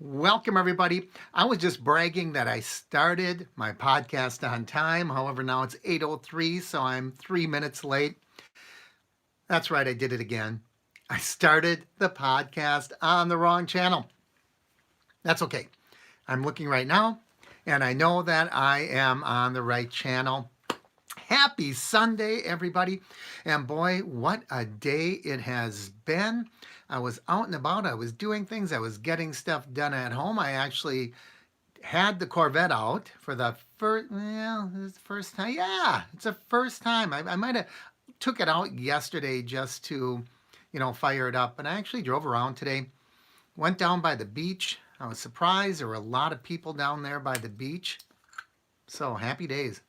Welcome, everybody. I was just bragging that I started my podcast on time. However, now it's 8:03, so I'm 3 minutes late. That's right, I did it again. I started the podcast on the wrong channel. That's okay. I'm looking right now, and I know that I am on the right channel. Happy Sunday, everybody. And boy, what a day it has been. I was out and about. I was doing things. I was getting stuff done at home. I actually had the Corvette out for the first, well, it's the first time. Yeah, it's the first time. I might have took it out yesterday just to, fire it up. But I actually drove around today, went down by the beach. I was surprised there were a lot of people down there by the beach. So happy days.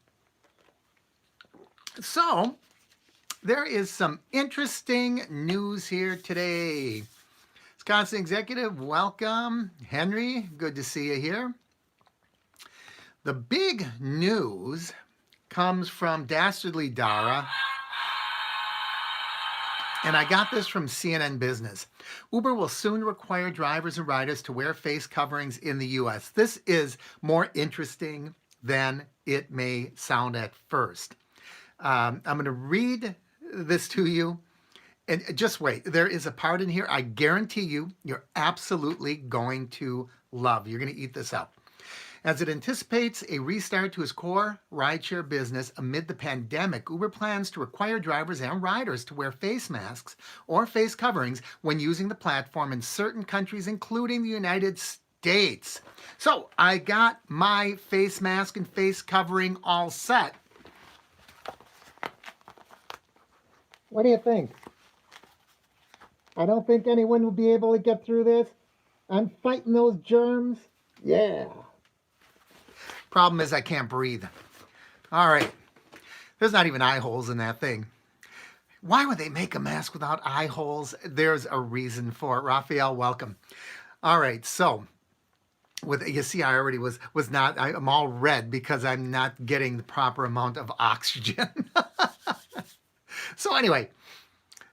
So there is some interesting news here today. Wisconsin Executive, welcome. Henry, good to see you here. The big news comes from Dastardly Dara, and I got this from CNN Business. Uber will soon require drivers and riders to wear face coverings in the U.S. This is more interesting than it may sound at first. I'm going to read this to you. And just wait, there is a part in here I guarantee you're absolutely going to love. You're going to eat this up. As it anticipates a restart to its core rideshare business amid the pandemic, Uber plans to require drivers and riders to wear face masks or face coverings when using the platform in certain countries, including the United States. So I got my face mask and face covering all set. What do you think? I don't think anyone will be able to get through this. I'm fighting those germs. Yeah. Problem is I can't breathe. All right. There's not even eye holes in that thing. Why would they make a mask without eye holes? There's a reason for it. Raphael, welcome. All right. So you see, I already was not, I'm all red because I'm not getting the proper amount of oxygen. So anyway,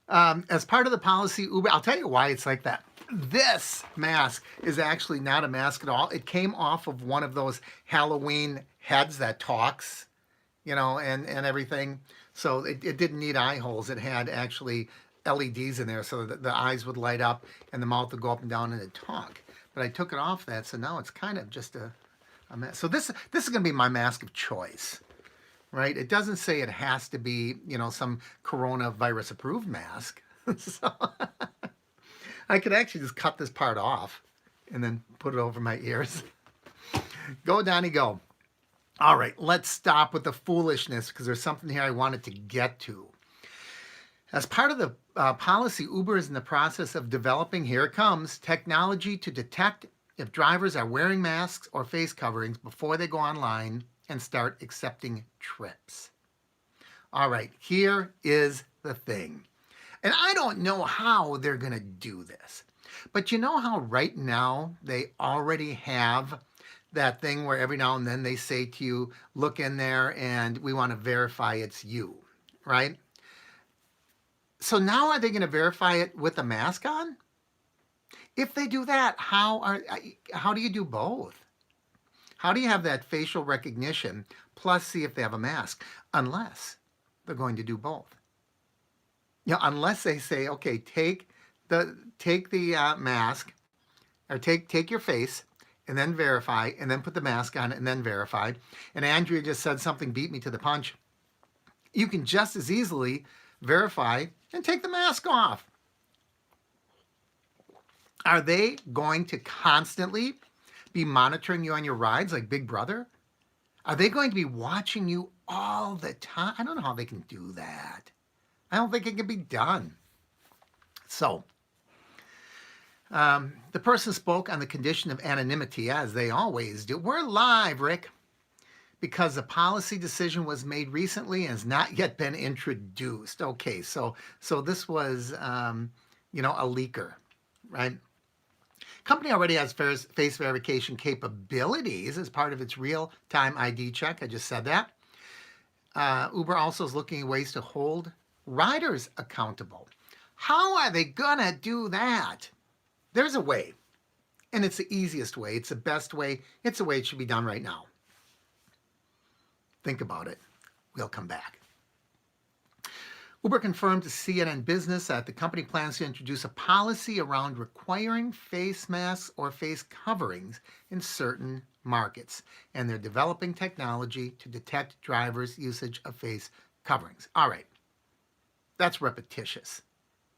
as part of the policy, Uber, I'll tell you why it's like that. This mask is actually not a mask at all. It came off of one of those Halloween heads that talks, and everything. So it didn't need eye holes. It had actually LEDs in there so that the eyes would light up and the mouth would go up and down and it'd talk. But I took it off that, so now it's kind of just a mask. So this is going to be my mask of choice. Right? It doesn't say it has to be, some coronavirus approved mask. So I could actually just cut this part off and then put it over my ears. Go, Donnie, go. All right, let's stop with the foolishness because there's something here I wanted to get to. As part of the policy, Uber is in the process of developing, here it comes, technology to detect if drivers are wearing masks or face coverings before they go online and start accepting trips. All right, here is the thing. And I don't know how they're going to do this. But you know how right now they already have that thing where every now and then they say to you, look in there and we want to verify it's you, right? So now are they going to verify it with a mask on? If they do that, how do you do both? How do you have that facial recognition plus see if they have a mask? Unless they're going to do both. Unless they say, okay, take the mask or take your face and then verify and then put the mask on and then verify. And Andrea just said something beat me to the punch. You can just as easily verify and take the mask off. Are they going to constantly be monitoring you on your rides like Big Brother? Are they going to be watching you all the time? I don't know how they can do that. I don't think it can be done. So, the person spoke on the condition of anonymity, as they always do. We're live, Rick, because the policy decision was made recently and has not yet been introduced. Okay, so this was, a leaker, right? Company already has face verification capabilities as part of its real-time ID check. I just said that. Uber also is looking at ways to hold riders accountable. How are they going to do that? There's a way. And it's the easiest way. It's the best way. It's the way it should be done right now. Think about it. We'll come back. Uber confirmed to CNN Business that the company plans to introduce a policy around requiring face masks or face coverings in certain markets, and they're developing technology to detect drivers' usage of face coverings. All right, that's repetitious.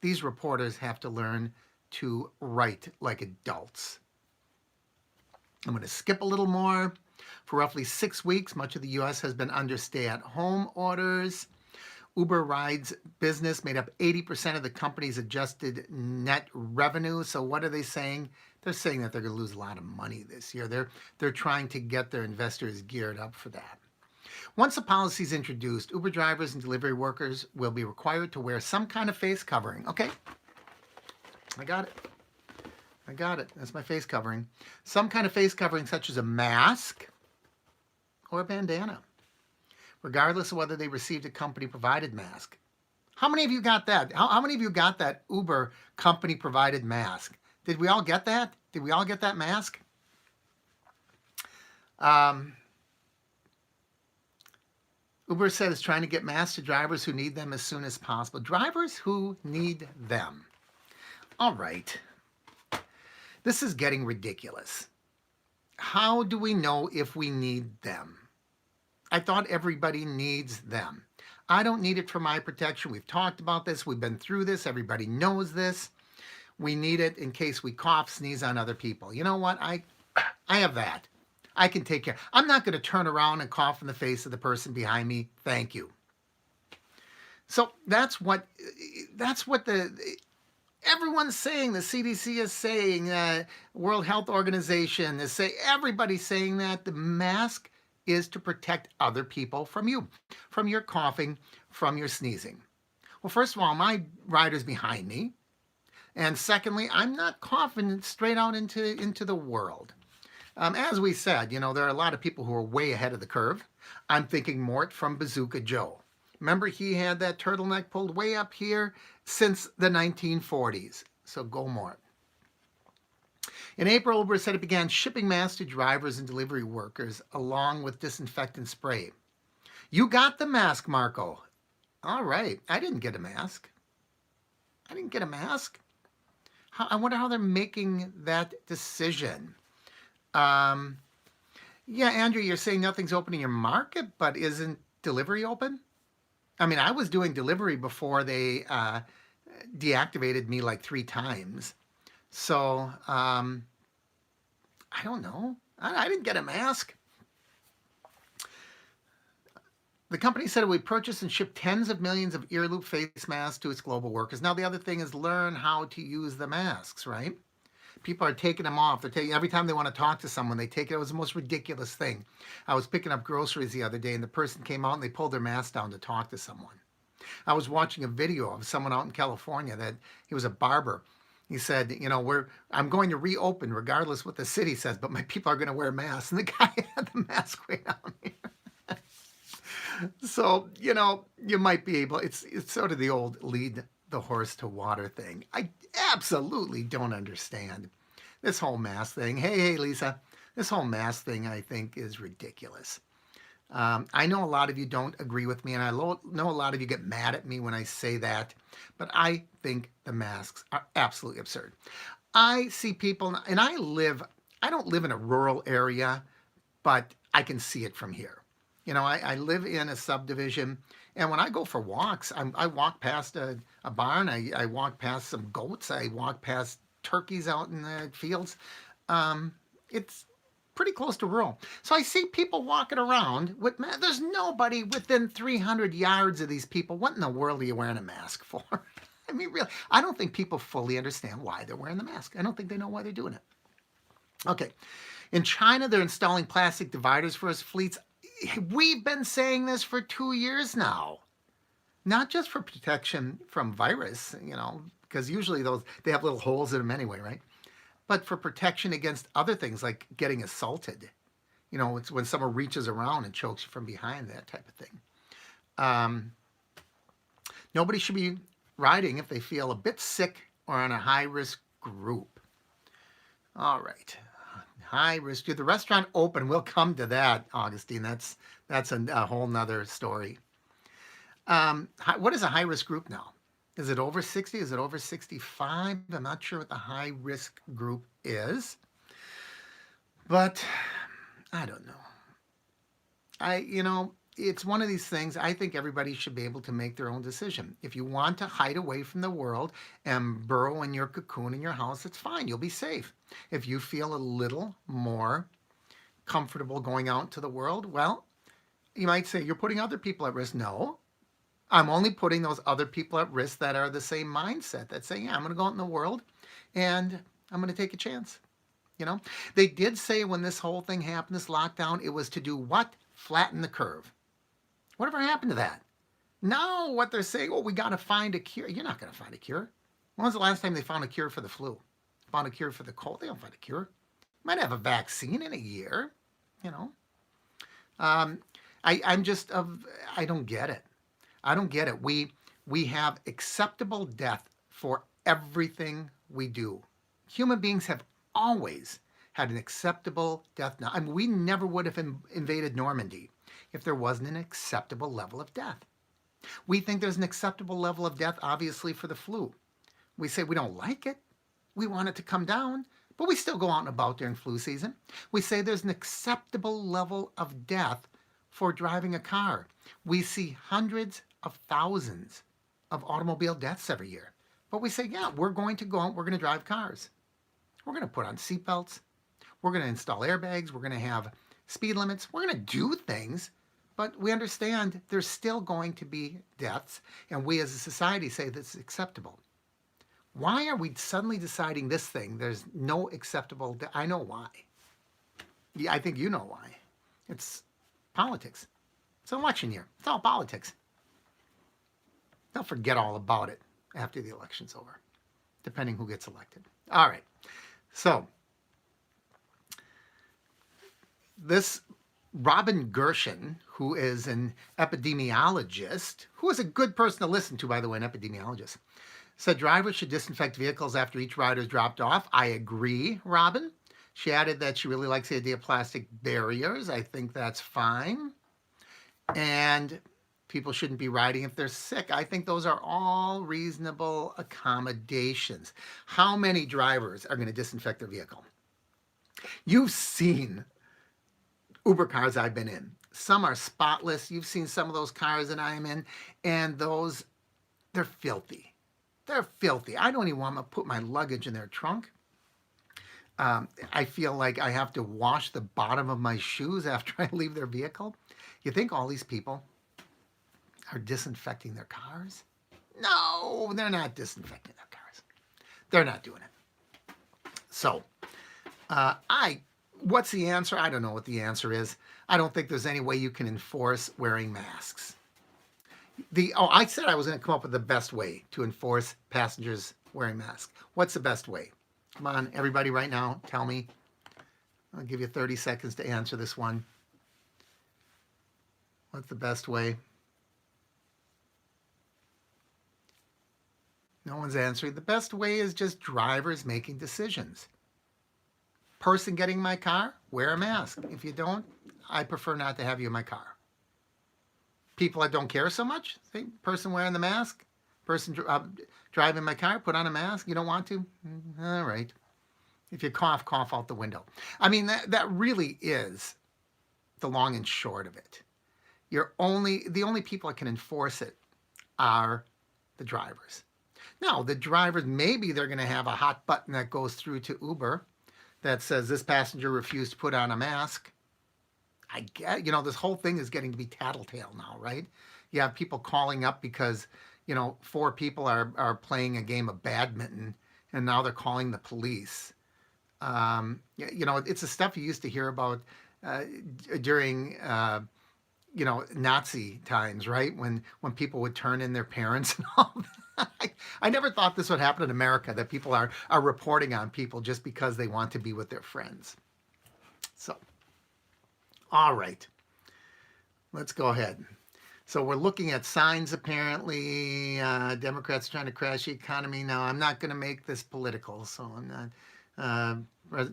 These reporters have to learn to write like adults. I'm going to skip a little more. For roughly 6 weeks, much of the U.S. has been under stay-at-home orders. Uber Rides business made up 80% of the company's adjusted net revenue. So what are they saying? They're saying that they're going to lose a lot of money this year. They're trying to get their investors geared up for that. Once the policy is introduced, Uber drivers and delivery workers will be required to wear some kind of face covering. Okay, I got it. I got it. That's my face covering. Some kind of face covering such as a mask or a bandana, regardless of whether they received a company-provided mask. How many of you got that? How many of you got that Uber company-provided mask? Did we all get that? Did we all get that mask? Uber said it's trying to get masks to drivers who need them as soon as possible. Drivers who need them. All right. This is getting ridiculous. How do we know if we need them? I thought everybody needs them. I don't need it for my protection. We've talked about this. We've been through this. Everybody knows this. We need it in case we cough, sneeze on other people. You know what? I have that. I can take care. I'm not going to turn around and cough in the face of the person behind me. Thank you. So that's what everyone's saying. The CDC is saying, World Health Organization is saying, everybody's saying that the mask is to protect other people from you, from your coughing, from your sneezing. Well, first of all, my rider's behind me. And secondly, I'm not coughing straight out into the world. As we said, you know, there are a lot of people who are way ahead of the curve. I'm thinking Mort from Bazooka Joe. Remember, he had that turtleneck pulled way up here since the 1940s. So go Mort. In April, Uber said it began shipping masks to drivers and delivery workers along with disinfectant spray. You got the mask, Marco. All right. I didn't get a mask. I didn't get a mask. I wonder how they're making that decision. Yeah, Andrew, you're saying nothing's open in your market, but isn't delivery open? I mean, I was doing delivery before they deactivated me like 3 times. So, I don't know. I didn't get a mask. The company said it would purchase and ship tens of millions of ear loop face masks to its global workers. Now, the other thing is learn how to use the masks, right? People are taking them off. They're taking, every time they want to talk to someone, they take it. It was the most ridiculous thing. I was picking up groceries the other day, and the person came out and they pulled their mask down to talk to someone. I was watching a video of someone out in California that he was a barber. He said, you know, I'm going to reopen regardless what the city says, but my people are going to wear masks. And the guy had the mask way down here. So, you know, you might be able, it's sort of the old lead the horse to water thing. I absolutely don't understand this whole mask thing. Hey, Lisa, this whole mask thing I think is ridiculous. I know a lot of you don't agree with me, and I know a lot of you get mad at me when I say that, but I think the masks are absolutely absurd. I see people, and I don't live in a rural area, but I can see it from here. You know, I live in a subdivision, and when I go for walks, I walk past a barn, I walk past some goats, I walk past turkeys out in the fields. It's pretty close to rural. So I see people walking around with masks. There's nobody within 300 yards of these people. What in the world are you wearing a mask for? I mean, really, I don't think people fully understand why they're wearing the mask. I don't think they know why they're doing it. Okay. In China, they're installing plastic dividers for its fleets. We've been saying this for 2 years now. Not just for protection from virus, you know, because usually they have little holes in them anyway, right? But for protection against other things like getting assaulted. You know, it's when someone reaches around and chokes you from behind, that type of thing. Nobody should be riding if they feel a bit sick or on a high-risk group. All right. High risk. Did the restaurant open? We'll come to that, Augustine. That's a whole nother story. What is a high risk group now? Is it over 60? Is it over 65? I'm not sure what the high risk group is, but I don't know. It's one of these things. I think everybody should be able to make their own decision. If you want to hide away from the world and burrow in your cocoon in your house, it's fine. You'll be safe. If you feel a little more comfortable going out into the world, well, you might say you're putting other people at risk. No, I'm only putting those other people at risk that are the same mindset that say, yeah, I'm going to go out in the world and I'm going to take a chance. They did say when this whole thing happened, this lockdown, it was to do what? Flatten the curve. Whatever happened to that? Now what they're saying, we got to find a cure. You're not going to find a cure. When was the last time they found a cure for the flu? Found a cure for the cold? They don't find a cure. Might have a vaccine in a year, I don't get it. I don't get it. We have acceptable death for everything we do. Human beings have always had an acceptable death. Now, we never would have invaded Normandy if there wasn't an acceptable level of death. We think there's an acceptable level of death, obviously, for the flu. We say we don't like it. We want it to come down, but we still go out and about during flu season. We say there's an acceptable level of death for driving a car. We see hundreds of thousands of automobile deaths every year. But we say, yeah, we're going to go out, we're going to drive cars. We're going to put on seatbelts. We're going to install airbags. We're going to have speed limits. We're going to do things, but we understand there's still going to be deaths, and we as a society say that's acceptable. Why are we suddenly deciding this thing? There's no acceptable death. I know why. Yeah, I think you know why. It's politics. It's an election year. It's all politics. They'll forget all about it after the election's over, depending who gets elected. All right. So, this Robin Gershon, who is an epidemiologist, who is a good person to listen to, by the way, an epidemiologist, said drivers should disinfect vehicles after each rider is dropped off. I agree, Robin. She added that she really likes the idea of plastic barriers. I think that's fine. And people shouldn't be riding if they're sick. I think those are all reasonable accommodations. How many drivers are going to disinfect their vehicle? You've seen Uber cars I've been in. Some are spotless. You've seen some of those cars that I'm in, and they're filthy. They're filthy. I don't even want to put my luggage in their trunk. I feel like I have to wash the bottom of my shoes after I leave their vehicle. You think all these people are disinfecting their cars? No, they're not disinfecting their cars. They're not doing it. So, what's the answer? I don't know what the answer is. I don't think there's any way you can enforce wearing masks. I said I was going to come up with the best way to enforce passengers wearing masks. What's the best way? Come on, everybody right now, tell me. I'll give you 30 seconds to answer this one. What's the best way? No one's answering. The best way is just drivers making decisions. Person getting in my car, wear a mask. If you don't, I prefer not to have you in my car. People that don't care so much, say, person wearing the mask, person driving my car, put on a mask. You don't want to? All right. If you cough, cough out the window. I mean, that really is the long and short of it. The only people that can enforce it are the drivers. Now, the drivers, maybe they're going to have a hot button that goes through to Uber that says this passenger refused to put on a mask. I get, this whole thing is getting to be tattletale now, right? You have people calling up because, 4 people are playing a game of badminton and now they're calling the police. It's the stuff you used to hear about during, Nazi times, right? When people would turn in their parents and all that. I never thought this would happen in America, that people are reporting on people just because they want to be with their friends. So, all right, let's go ahead. So we're looking at signs, apparently. Democrats trying to crash the economy. Now, I'm not going to make this political, so I'm not.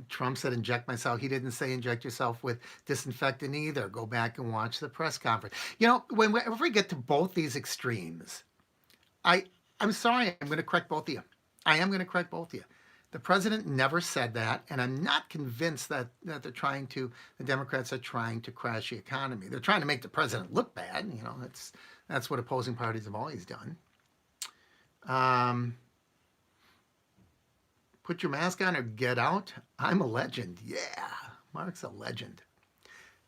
Trump said inject myself. He didn't say inject yourself with disinfectant either. Go back and watch the press conference. You know, whenever we get to both these extremes, I'm sorry, I'm going to correct both of you. I am going to correct both of you. The president never said that, and I'm not convinced that the Democrats are trying to crash the economy. They're trying to make the president look bad. You know, that's what opposing parties have always done. Put your mask on or get out. I'm a legend. Yeah, Mark's a legend.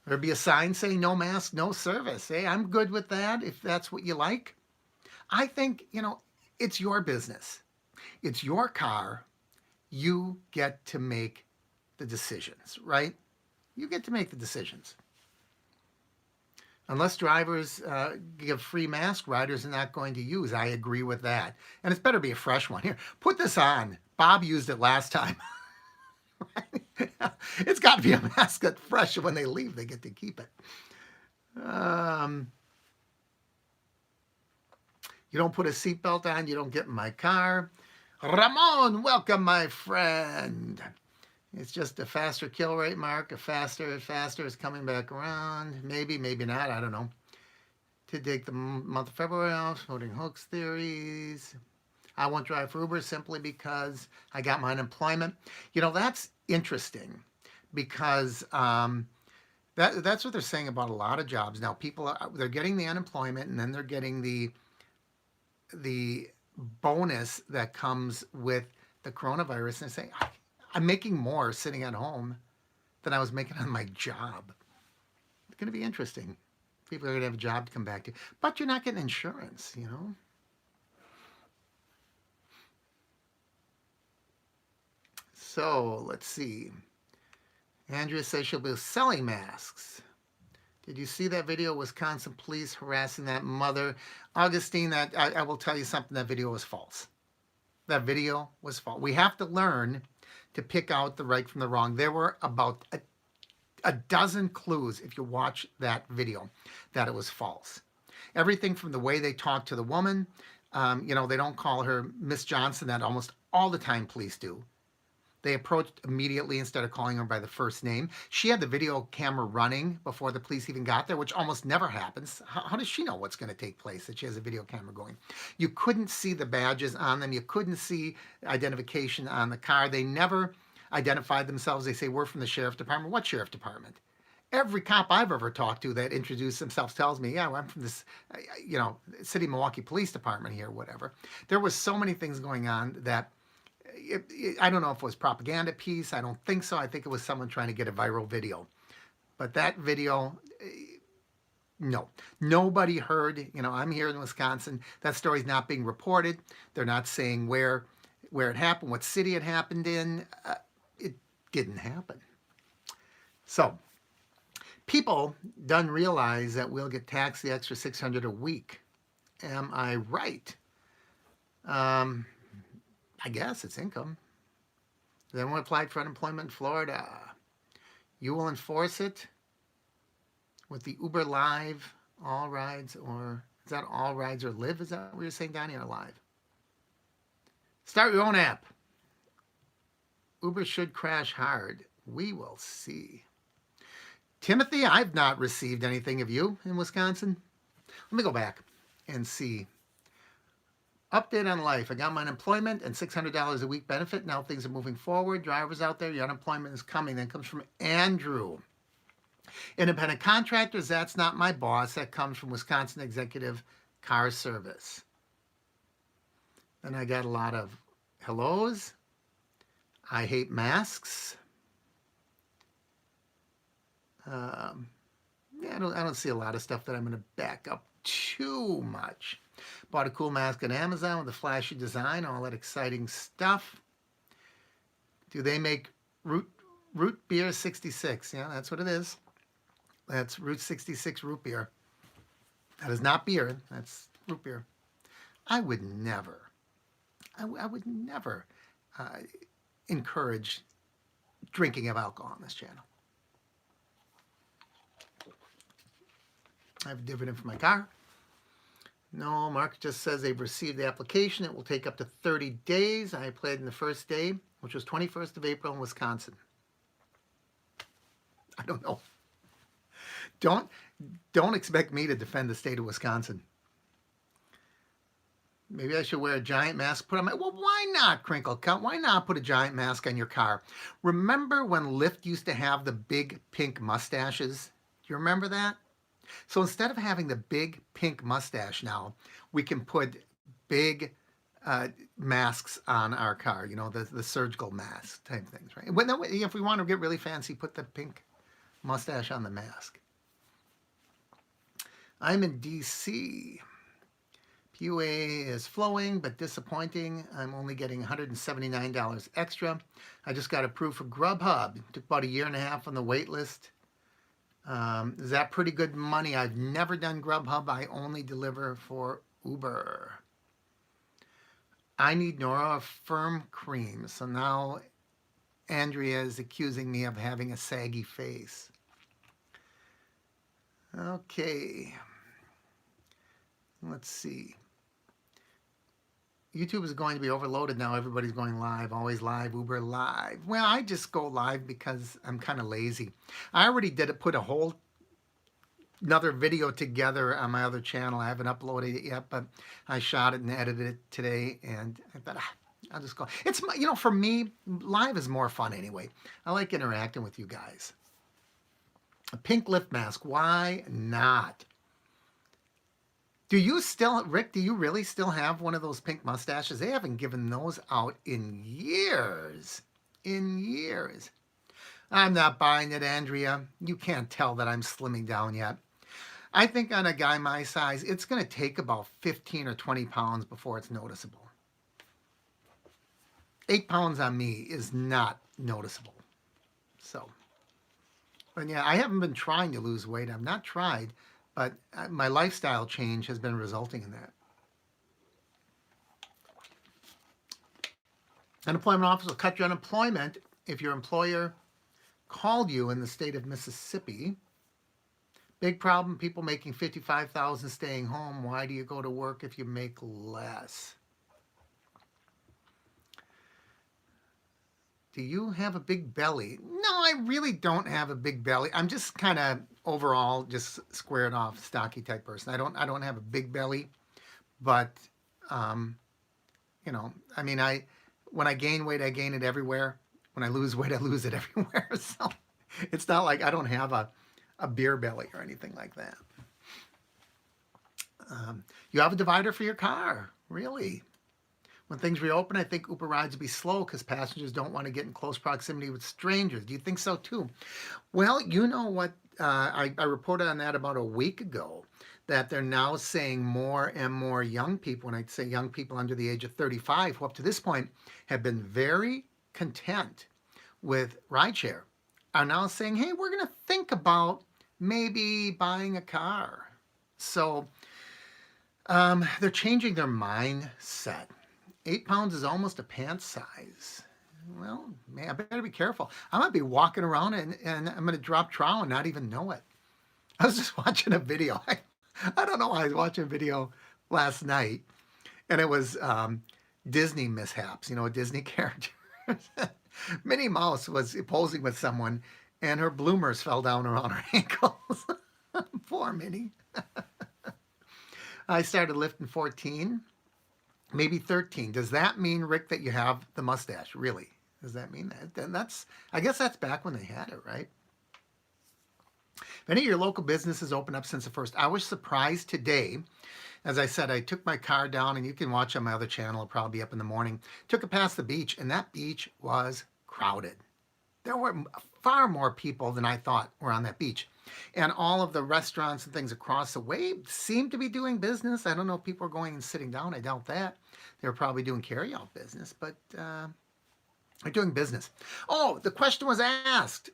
There'd be a sign saying no mask, no service. Hey, I'm good with that if that's what you like. I think, you know, it's your business. It's your car. You get to make the decisions, right? You get to make the decisions. Unless drivers give free mask, riders are not going to use. I agree with that. And it's better be a fresh one. Here, put this on. Bob used it last time. It's got to be a mask that's fresh. When they leave, they get to keep it. You don't put a seatbelt on, you don't get in my car. Ramon, welcome, my friend. It's just a faster kill rate, Mark. A faster is coming back around. Maybe, maybe not. I don't know. To take the month of February off, voting hoax theories. I won't drive for Uber simply because I got my unemployment. You know, that's interesting because that's what they're saying about a lot of jobs. Now, they're getting the unemployment and then they're getting the bonus that comes with the coronavirus, and saying, I'm making more sitting at home than I was making on my job. It's going to be interesting. People are going to have a job to come back to, but you're not getting insurance, you know. So let's see. Andrea says she'll be selling masks. Did you see that video? Wisconsin police harassing that mother. Augustine, I will tell you something, that video was false. That video was false. We have to learn to pick out the right from the wrong. There were about a dozen clues, if you watch that video, that it was false. Everything from the way they talked to the woman, you know, they don't call her Miss Johnson, that almost all the time police do. They approached immediately instead of calling her by the first name. She had the video camera running before the police even got there, which almost never happens. How does she know what's going to take place, that she has a video camera going? You couldn't see the badges on them. You couldn't see identification on the car. They never identified themselves. They say, we're from the sheriff department. What sheriff department? Every cop I've ever talked to that introduced themselves tells me, yeah, well, I'm from this, you know, City of Milwaukee Police Department here, whatever. There was so many things going on that I don't know if it was propaganda piece. I don't think so. I think it was someone trying to get a viral video. But that video, no. Nobody heard. You know, I'm here in Wisconsin. That story's not being reported. They're not saying where it happened, what city it happened in. It didn't happen. So people don't realize that we'll get taxed the extra $600 a week. Am I right? I guess it's income. Then we applied for unemployment in Florida. You will enforce it with the Uber Live, All Rides, or is that All Rides or Live? Is that what you're saying, Donnie, or Live? Start your own app. Uber should crash hard. We will see. Timothy, I've not received anything of you in Wisconsin. Let me go back and see. Update on life. I got my unemployment and $600 a week benefit. Now things are moving forward. Drivers out there, your unemployment is coming. That comes from Andrew. Independent contractors, that's not my boss. That comes from Wisconsin Executive Car Service. Then I got a lot of hellos. I hate masks. Yeah, I don't see a lot of stuff that I'm going to back up too much. Bought a cool mask on Amazon with a flashy design, all that exciting stuff. Do they make root beer 66? Yeah, that's what it is. That's Route 66 root beer. That is not beer. That's root beer. I would never encourage drinking of alcohol on this channel. I have a dividend for my car. No, Mark just says they've received the application. It will take up to 30 days. I applied in the first day. which was 21st of April in Wisconsin. I don't know. Don't expect me to defend the state of Wisconsin. Maybe I should wear a giant mask. Put on my, well, why not, Crinkle Cut? Why not put a giant mask on your car? Remember when Lyft used to have the big pink mustaches? Do you remember that? So instead of having the big pink mustache now, we can put big masks on our car, you know, the surgical mask type things, right? Well, no, if we want to get really fancy, put the pink mustache on the mask. I'm in DC. PUA is flowing, but disappointing. I'm only getting $179 extra. I just got approved for Grubhub. It took about a year and a half on the wait list. Is that pretty good money? I've never done Grubhub. I only deliver for Uber. I need Nora Firm cream. So now Andrea is accusing me of having a saggy face. Okay. Let's see. YouTube is going to be overloaded now. Everybody's going live, always live, Uber live. Well, I just go live because I'm kind of lazy. I already put a whole another video together on my other channel. I haven't uploaded it yet, but I shot it and edited it today, and I thought, I'll just go. It's, you know, for me, live is more fun anyway. I like interacting with you guys. A pink Lyft mask, why not? Do you still, Rick, do you really still have one of those pink mustaches? They haven't given those out in years. In years. I'm not buying it, Andrea. You can't tell that I'm slimming down yet. I think on a guy my size, it's going to take about 15 or 20 pounds before it's noticeable. 8 pounds on me is not noticeable. So, but yeah, I haven't been trying to lose weight. I've not tried. But my lifestyle change has been resulting in that. Unemployment office will cut your unemployment if your employer called you in the state of Mississippi. Big problem, people making $55,000 staying home. Why do you go to work if you make less? Do you have a big belly? No, I really don't have a big belly. I'm just kind of overall just squared off, stocky type person. I don't have a big belly, but you know, I mean, when I gain weight, I gain it everywhere. When I lose weight, I lose it everywhere. So it's not like I don't have a beer belly or anything like that. You have a divider for your car, really? When things reopen, I think Uber rides will be slow because passengers don't want to get in close proximity with strangers. Do you think so too? Well, you know what? I reported on that about a week ago, that they're now saying more and more young people, and I'd say young people under the age of 35, who up to this point have been very content with rideshare, are now saying, hey, we're going to think about maybe buying a car. So they're changing their mindset. 8 pounds is almost a pant size. Well, man, I better be careful. I might be walking around and I'm going to drop trowel and not even know it. I was just watching a video. I don't know why I was watching a video last night, and it was Disney mishaps, you know, Disney characters. Minnie Mouse was posing with someone, and her bloomers fell down around her ankles. Poor Minnie. I started lifting 14. Maybe 13. Does that mean, Rick, that you have the mustache? Really? Does that mean that? Then I guess that's back when they had it, right? If any of your local businesses open up since the first, I was surprised today. As I said, I took my car down, and you can watch on my other channel. It'll probably be up in the morning. Took it past the beach, and that beach was crowded. There were far more people than I thought were on that beach. And all of the restaurants and things across the way seemed to be doing business. I don't know if people are going and sitting down. I doubt that. They were probably doing carry-out business, but they're doing business. Oh, the question was asked.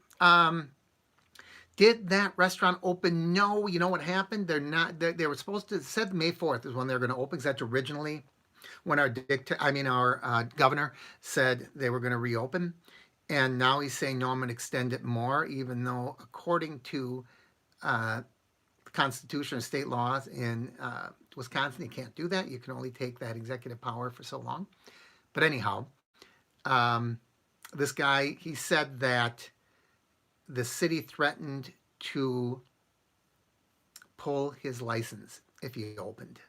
Did that restaurant open? No. You know what happened? They're not. They were supposed to, said May 4th is when they're going to open. Because that's originally when our governor said they were going to reopen. And now he's saying, no, I'm going to extend it more, even though according to the Constitution and state laws in Wisconsin, you can't do that. You can only take that executive power for so long. But anyhow, This guy, he said that the city threatened to pull his license if he opened.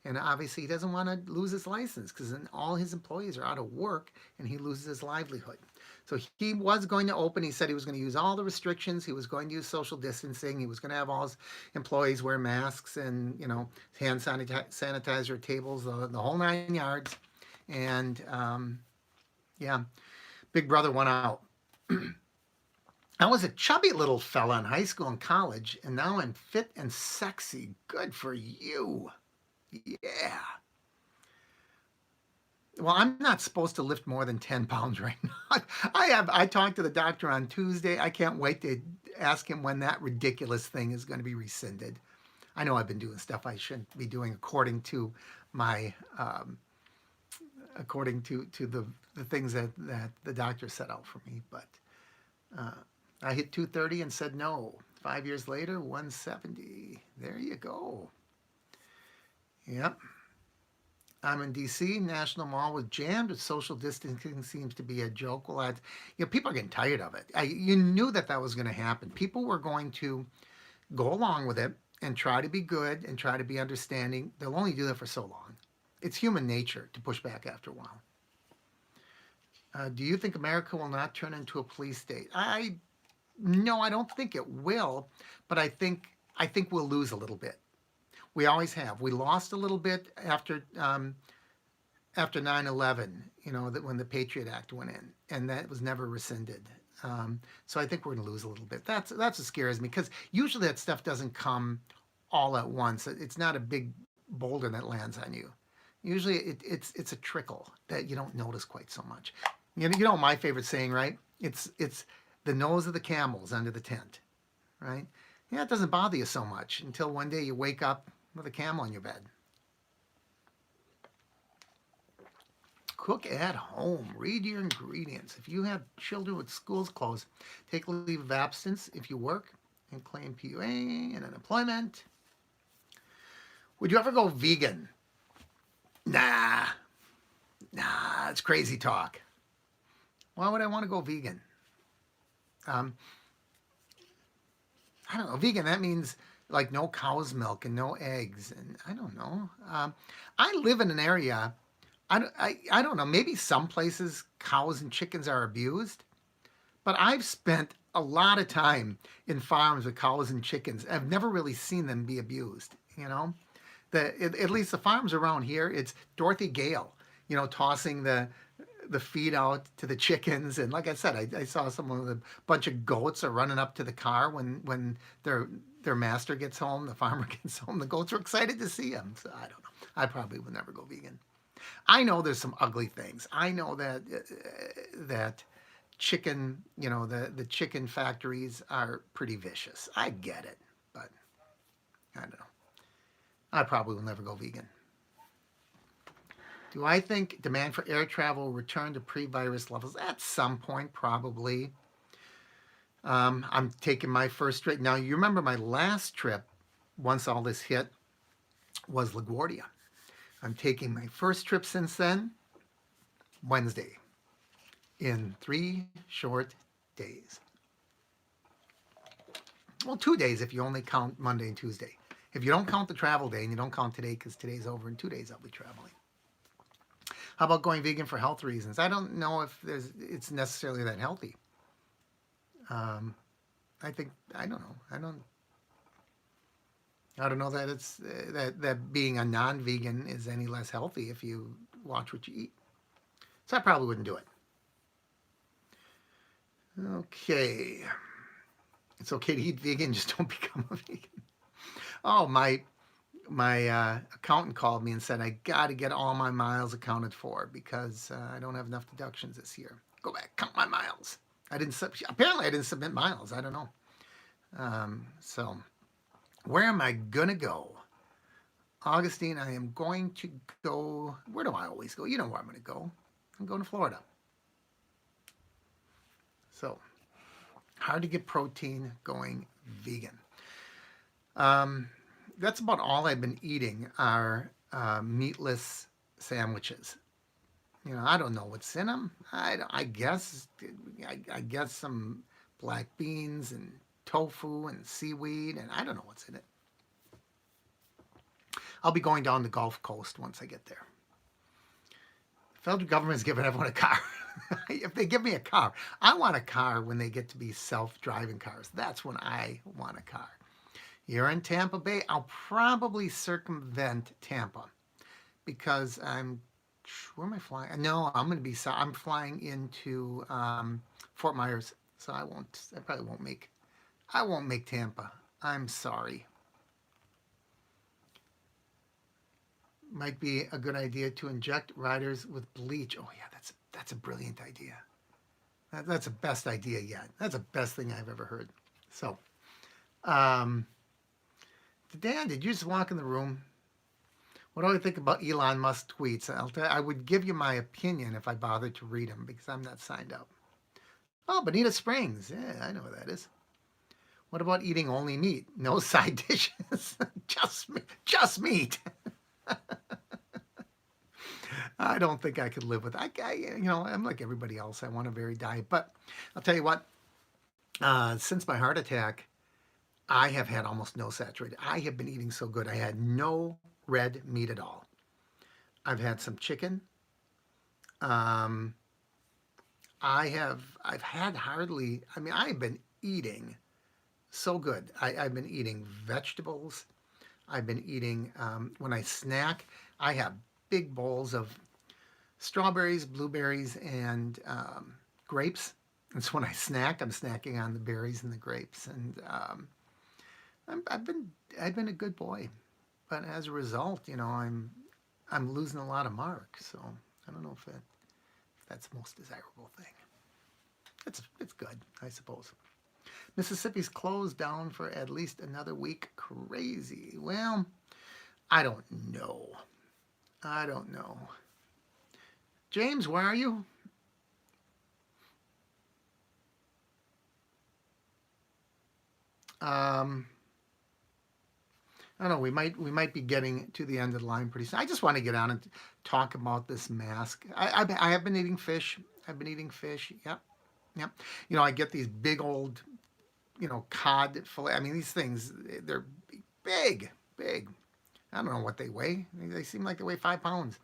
And obviously, he doesn't want to lose his license because then all his employees are out of work and he loses his livelihood. So he was going to open. He said he was going to use all the restrictions. He was going to use social distancing. He was going to have all his employees wear masks and, hand sanitizer tables, the whole 9 yards. And yeah, Big Brother went out. I was a chubby little fella in high school and college, and now I'm fit and sexy. Good for you. Yeah. Well, I'm not supposed to lift more than 10 pounds right now. I talked to the doctor on Tuesday. I can't wait to ask him when that ridiculous thing is going to be rescinded. I know I've been doing stuff I shouldn't be doing according to my the things that the doctor set out for me, but I hit 230 and said no. 5 years later, 170. There you go. Yep. I'm in D.C. National Mall was jammed. With social distancing seems to be a joke. Well, people are getting tired of it. You knew that was going to happen. People were going to go along with it and try to be good and try to be understanding. They'll only do that for so long. It's human nature to push back after a while. Do you think America will not turn into a police state? No, I don't think it will, but I think we'll lose a little bit. We always have. We lost a little bit after 9/11, that when the Patriot Act went in, and that was never rescinded. So I think we're going to lose a little bit. That's what scares me, because usually that stuff doesn't come all at once. It's not a big boulder that lands on you. Usually it's a trickle that you don't notice quite so much. You know my favorite saying, right? It's the nose of the camels under the tent, right? Yeah, it doesn't bother you so much until one day you wake up with a camel in your bed. Cook at home. Read your ingredients. If you have children with schools closed, take a leave of absence if you work and claim PUA and unemployment. Would you ever go vegan? Nah, it's crazy talk. Why would I want to go vegan? I don't know. Vegan, that means like no cow's milk and no eggs, and I don't know. I live in an area, I don't know, maybe some places cows and chickens are abused, but I've spent a lot of time in farms with cows and chickens. I've never really seen them be abused, at least the farms around here, it's Dorothy Gale, tossing the feed out to the chickens. And like I said, I saw a bunch of goats are running up to the car when their master gets home, the farmer gets home. The goats are excited to see him. So I don't know. I probably would never go vegan. I know there's some ugly things. I know that chicken, the chicken factories are pretty vicious. I get it, but I don't know. I probably will never go vegan. Do I think demand for air travel will return to pre-virus levels? At some point, probably. I'm taking my first trip. Now, you remember my last trip, once all this hit, was LaGuardia. I'm taking my first trip since then, Wednesday, in 3 short days. Well, 2 days if you only count Monday and Tuesday. If you don't count the travel day, and you don't count today because today's over, in 2 days I'll be traveling. How about going vegan for health reasons? I don't know if it's necessarily that healthy. I don't know that it's that being a non-vegan is any less healthy if you watch what you eat. So I probably wouldn't do it. Okay. It's okay to eat vegan, just don't become a vegan. Oh, my accountant called me and said, I got to get all my miles accounted for because I don't have enough deductions this year. Go back, count my miles. Apparently I didn't submit miles. I don't know. So where am I going to go? Augustine, I am going to go, where do I always go? You know where I'm going to go. I'm going to Florida. So hard to get protein going vegan. That's about all I've been eating are meatless sandwiches. You know, I don't know what's in them. I guess I guess some black beans and tofu and seaweed, and I don't know what's in it. I'll be going down the Gulf Coast once I get there. The federal government's giving everyone a car. If they give me a car, I want a car when they get to be self-driving cars. That's when I want a car. You're in Tampa Bay, I'll probably circumvent Tampa because where am I flying? No, I'm flying into Fort Myers, so I won't make Tampa. I'm sorry. Might be a good idea to inject riders with bleach. Oh yeah, that's a brilliant idea. That's the best idea yet. That's the best thing I've ever heard. So, um, Dan, did you just walk in the room? What do I think about Elon Musk tweets? I would give you my opinion if I bothered to read them because I'm not signed up. Oh, Bonita Springs. Yeah, I know where that is. What about eating only meat? No side dishes. Just meat. I don't think I could live with it. I'm like everybody else. I want a varied diet. But I'll tell you what, since my heart attack, I have had almost no saturated. I have been eating so good. I had no red meat at all. I've had some chicken. Um, I've had hardly, I mean, I've been eating so good. I've been eating vegetables. I've been eating, when I snack, I have big bowls of strawberries, blueberries, and grapes. And so when I snack, I'm snacking on the berries and the grapes. And I've been a good boy, but as a result, I'm losing a lot of mark. So I don't know if that's the most desirable thing. It's good, I suppose. Mississippi's closed down for at least another week. Crazy. Well, I don't know. I don't know. James, where are you? I don't know. We might be getting to the end of the line pretty soon. I just want to get on and talk about this mask. I have been eating fish. I've been eating fish. Yep, yep. I get these big old, cod fillet. I mean, these things, they're big, big. I don't know what they weigh. They seem like they weigh 5 pounds.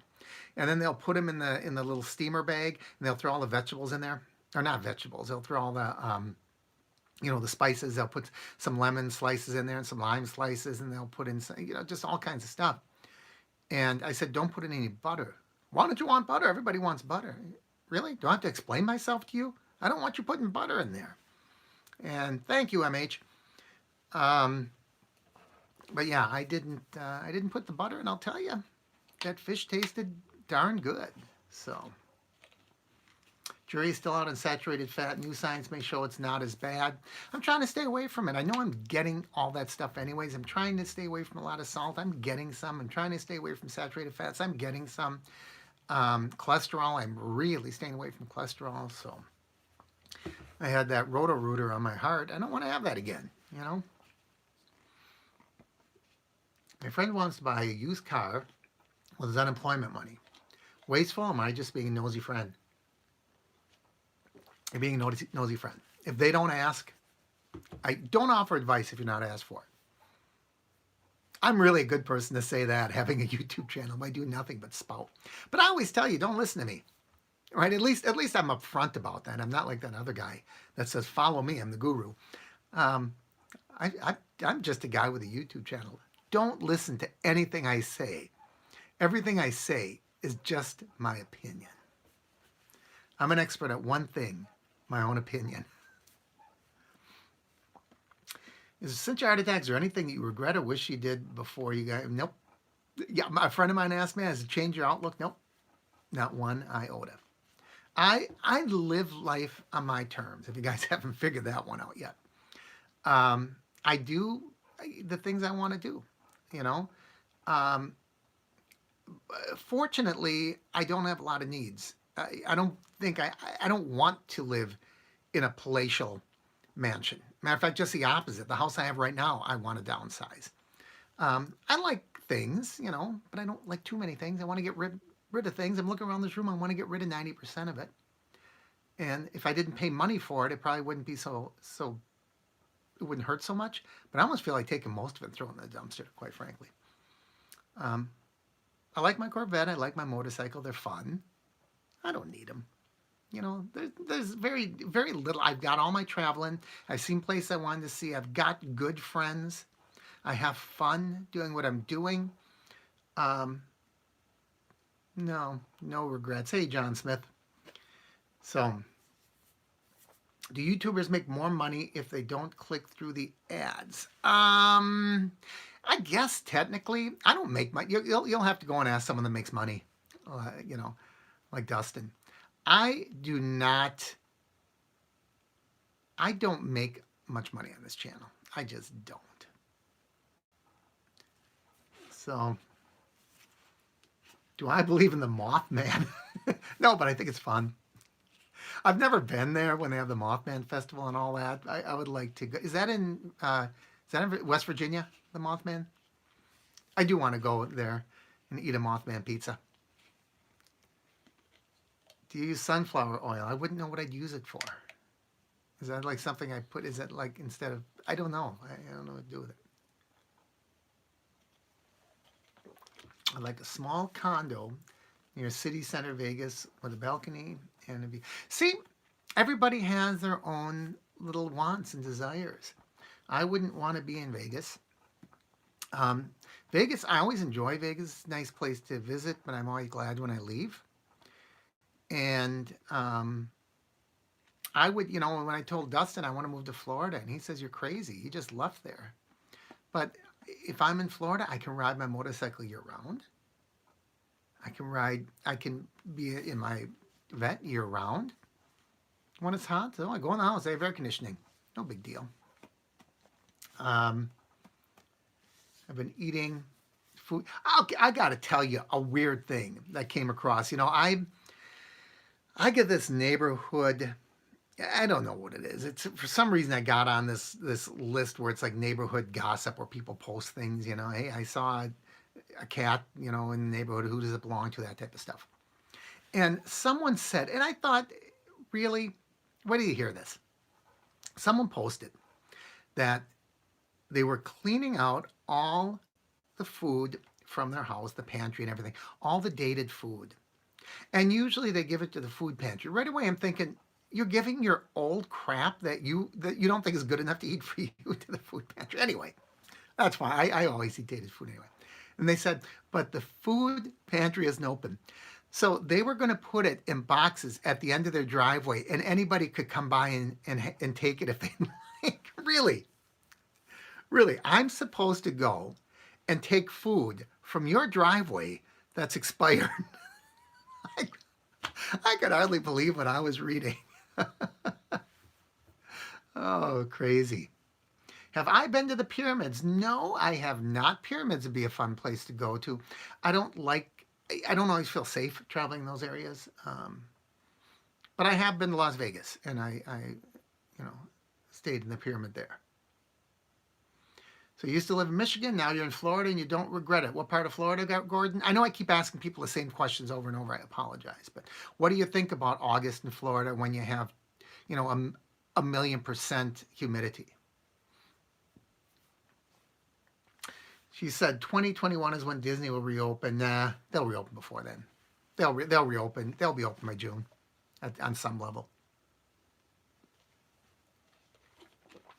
And then they'll put them in the little steamer bag, and they'll throw all the vegetables in there, or not vegetables. They'll throw all the spices. They'll put some lemon slices in there and some lime slices, and they'll put in some, just all kinds of stuff. And I said, don't put in any butter. Why don't you want butter? Everybody wants butter. Really? Do I have to explain myself to you? I don't want you putting butter in there. And thank you, MH. But yeah, I didn't put the butter, and I'll tell you, that fish tasted darn good. So, jury's still out on saturated fat. New science may show it's not as bad. I'm trying to stay away from it. I know I'm getting all that stuff anyways. I'm trying to stay away from a lot of salt. I'm getting some. I'm trying to stay away from saturated fats. I'm getting some. Cholesterol, I'm really staying away from cholesterol. So, I had that Roto-Rooter on my heart. I don't want to have that again, My friend wants to buy a used car with his unemployment money. Wasteful? Am I just being a nosy friend? You're being a nosy friend. If they don't ask, I don't offer advice if you're not asked for it. I'm really a good person to say that, having a YouTube channel. I do nothing but spout. But I always tell you, don't listen to me. Right? At least I'm upfront about that. I'm not like that other guy that says, follow me, I'm the guru. I'm just a guy with a YouTube channel. Don't listen to anything I say. Everything I say is just my opinion. I'm an expert at one thing, my own opinion. Since your heart attack, is there anything that you regret or wish you did before you got? Nope. Yeah, a friend of mine asked me, has it changed your outlook? Nope. Not one iota. I live life on my terms, if you guys haven't figured that one out yet. I do the things I want to do, Fortunately, I don't have a lot of needs. I don't want to live in a palatial mansion. Matter of fact, just the opposite. The house I have right now, I want to downsize. I like things, but I don't like too many things. I want to get rid rid of things. I'm looking around this room. I want to get rid of 90% of it. And if I didn't pay money for it, it probably wouldn't be it wouldn't hurt so much. But I almost feel like taking most of it and throwing it in the dumpster, quite frankly. Um, I like my Corvette. I like my motorcycle. They're fun. I don't need them. You know, there's very, very little. I've got all my traveling. I've seen places I wanted to see. I've got good friends. I have fun doing what I'm doing. Um, no regrets. Hey, John Smith. So, do YouTubers make more money if they don't click through the ads? I guess technically, I don't make money. You'll have to go and ask someone that makes money, you know, like Dustin. I don't make much money on this channel. I just don't. So, do I believe in the Mothman? No, but I think it's fun. I've never been there when they have the Mothman Festival and all that. I would like to go. Is that in West Virginia, the Mothman? I do want to go there and eat a Mothman pizza. Do you use sunflower oil? I wouldn't know what I'd use it for. Is that like something I put? Is it like instead of? I don't know. I don't know what to do with it. I like a small condo near city center Vegas with a balcony and a view. See, everybody has their own little wants and desires. I wouldn't want to be in Vegas. Vegas, I always enjoy Vegas. It's a nice place to visit, but I'm always glad when I leave. And I would, you know, when I told Dustin I want to move to Florida, and he says, you're crazy. He just left there. But if I'm in Florida, I can ride my motorcycle year round. I can be in my vet year round. When it's hot, so I go in the house, I have air conditioning. No big deal. I've been eating food. I got to tell you a weird thing that came across. You know, I get this neighborhood. I don't know what it is. It's for some reason I got on this list where it's like neighborhood gossip where people post things. You know, hey, I saw a cat, you know, in the neighborhood. Who does it belong to? That type of stuff. And someone said, and I thought, really, where do you hear this? Someone posted that they were cleaning out all the food from their house, the pantry and everything, all the dated food. And usually they give it to the food pantry. Right away I'm thinking, you're giving your old crap that you don't think is good enough to eat for you to the food pantry. Anyway, that's why I always eat dated food anyway. And they said, but the food pantry isn't open. So they were going to put it in boxes at the end of their driveway, and anybody could come by and take it if they like. Really, I'm supposed to go and take food from your driveway that's expired. I could hardly believe what I was reading. Oh, crazy. Have I been to the pyramids? No, I have not. Pyramids would be a fun place to go to. I don't always feel safe traveling in those areas. But I have been to Las Vegas, and I stayed in the pyramid there. So you used to live in Michigan, now you're in Florida, and you don't regret it. What part of Florida, Gordon? I know I keep asking people the same questions over and over. I apologize. But what do you think about August in Florida when you have, you know, a 1,000,000% humidity? She said 2021 is when Disney will reopen. Nah, they'll reopen before then. They'll reopen. They'll be open by June on some level.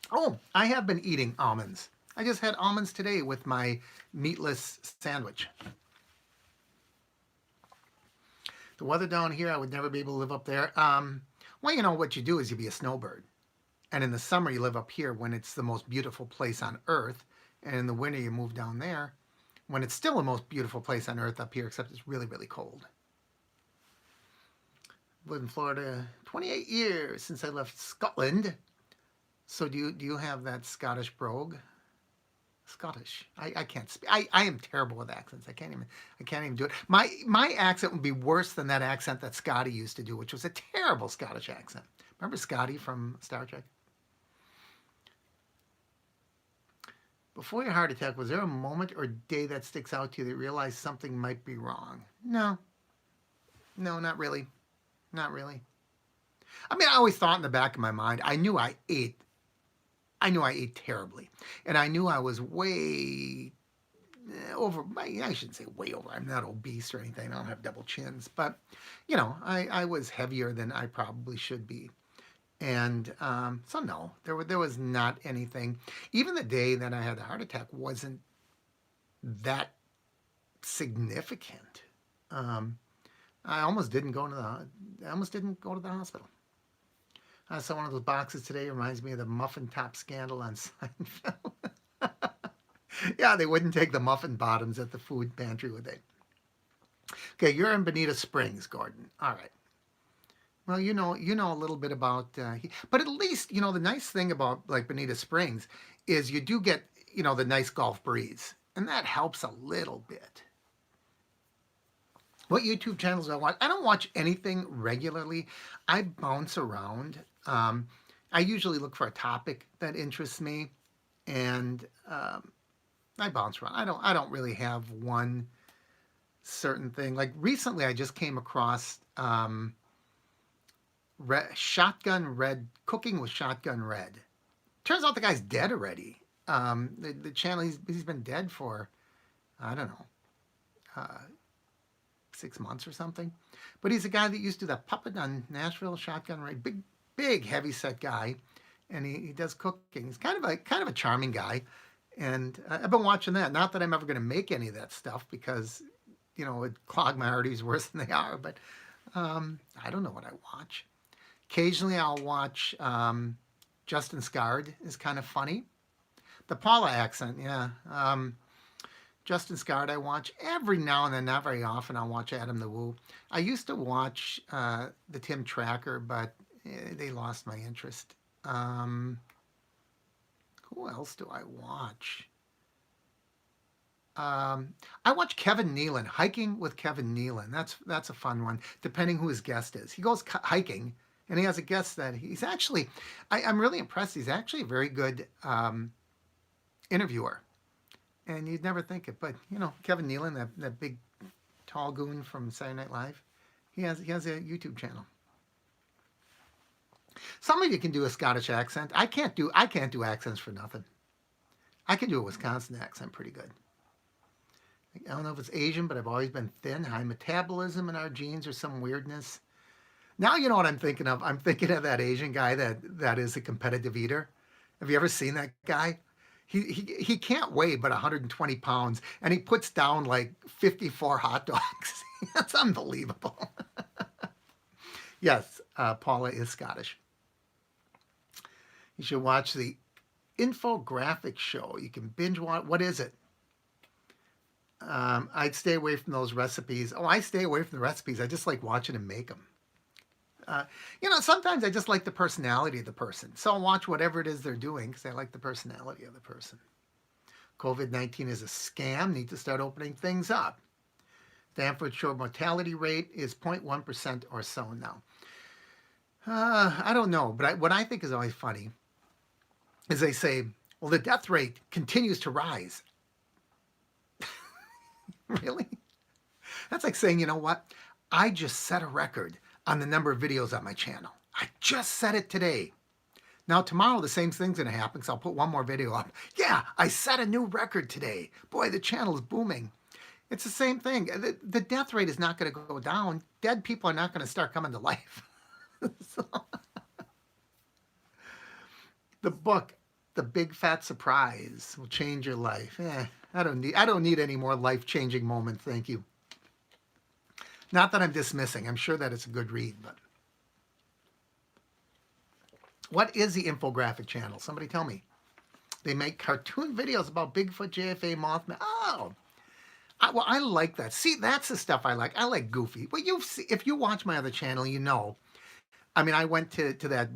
Oh, I have been eating almonds. I just had almonds today with my meatless sandwich. The weather down here, I would never be able to live up there. Well, you know, what you do is you be a snowbird. And in the summer, you live up here when it's the most beautiful place on earth. And in the winter, you move down there when it's still the most beautiful place on earth up here, except it's really, really cold. I've lived in Florida 28 years since I left Scotland. So do you have that Scottish brogue? Scottish. I can't speak. I am terrible with accents. I can't even do it. My accent would be worse than that accent that Scotty used to do, which was a terrible Scottish accent. Remember Scotty from Star Trek? Before your heart attack, was there a moment or day that sticks out to you that you realized something might be wrong? No. No, not really. Not really. I mean, I always thought in the back of my mind, I knew I ate terribly. And I knew I was way over, I shouldn't say way over. I'm not obese or anything. I don't have double chins. But, I was heavier than I probably should be. And so, no, there was not anything. Even the day that I had the heart attack wasn't that significant. Um, I almost didn't go to the hospital. I saw one of those boxes today. Reminds me of the muffin top scandal on Seinfeld. Yeah, they wouldn't take the muffin bottoms at the food pantry, would they? Okay, you're in Bonita Springs, Gordon. All right. Well, you know a little bit about, but at least the nice thing about like Bonita Springs is you do get the nice Gulf breeze, and that helps a little bit. What YouTube channels do I watch? I don't watch anything regularly. I bounce around. I usually look for a topic that interests me, and I bounce around. I don't really have one certain thing. Like recently, I just came across Shotgun Red, Cooking with Shotgun Red. Turns out the guy's dead already. The channel, he's been dead for, I don't know, 6 months or something. But he's a guy that used to do that puppet on Nashville, Shotgun Red. Big heavy set guy, and he does cooking. He's kind of a charming guy, and I've been watching that. Not that I'm ever going to make any of that stuff because it would clog my arteries worse than they are. But I don't know what I watch. Occasionally, I'll watch Justin Scard is kind of funny. The Paula accent, yeah. Justin Scard I watch every now and then, not very often. I'll watch Adam the Woo. I used to watch the Tim Tracker, but they lost my interest. Who else do I watch? I watch Kevin Nealon, Hiking with Kevin Nealon. That's a fun one, depending who his guest is. He goes hiking, and he has a guest that he's actually, I'm really impressed. He's actually a very good interviewer. And you'd never think it, but Kevin Nealon, that big tall goon from Saturday Night Live, he has a YouTube channel. Some of you can do a Scottish accent. I can't do accents for nothing. I can do a Wisconsin accent pretty good. I don't know if it's Asian, but I've always been thin, high metabolism in our genes or some weirdness. Now you know what I'm thinking of. I'm thinking of that Asian guy that is a competitive eater. Have you ever seen that guy? He can't weigh but 120 pounds, and he puts down like 54 hot dogs. That's unbelievable. Yes, Paula is Scottish. You should watch the infographic show. You can binge watch. What is it? I'd stay away from those recipes. Oh, I stay away from the recipes. I just like watching them make them. Sometimes I just like the personality of the person. So I'll watch whatever it is they're doing because I like the personality of the person. COVID-19 is a scam. Need to start opening things up. Stanford showed mortality rate is 0.1% or so now. I don't know, but what I think is always funny is they say, well, the death rate continues to rise. Really? That's like saying, you know what? I just set a record on the number of videos on my channel. I just set it today. Now tomorrow the same thing's going to happen because I'll put one more video up. Yeah, I set a new record today. Boy, the channel is booming. It's the same thing. The death rate is not going to go down. Dead people are not going to start coming to life. So, the book, The Big Fat Surprise, will change your life. I don't need any more life-changing moments, thank you. Not that I'm dismissing. I'm sure that it's a good read, but what is the infographic channel? Somebody tell me. They make cartoon videos about Bigfoot, JFA, Mothman. Oh, I like that. See, that's the stuff I like. I like goofy. Well, if you watch my other channel, you know. I mean, I went to that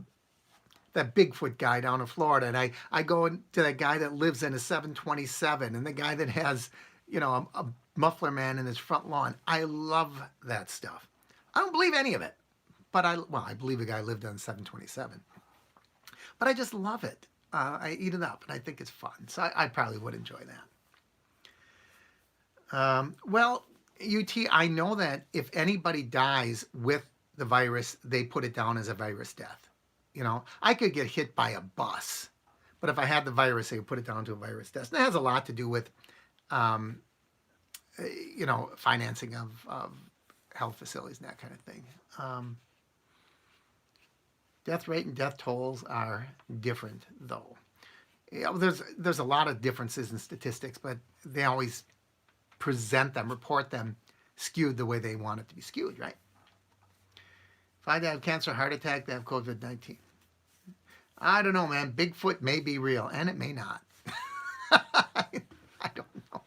Bigfoot guy down in Florida, and I go to that guy that lives in a 727, and the guy that has, a muffler man in his front lawn. I love that stuff. I don't believe any of it, but I believe the guy lived on 727. But I just love it. I eat it up, and I think it's fun. So I probably would enjoy that. Well, UT, I know that if anybody dies with the virus, they put it down as a virus death. You know, I could get hit by a bus, but if I had the virus, they would put it down to a virus death. And that has a lot to do with, um, financing of health facilities and that kind of thing. Um, Death rate and death tolls are different, though. Yeah, well, there's a lot of differences in statistics, but they always present them, report them skewed the way they want it to be skewed, right? If I have cancer, heart attack, they have COVID-19. I don't know, man. Bigfoot may be real, and it may not. I don't know.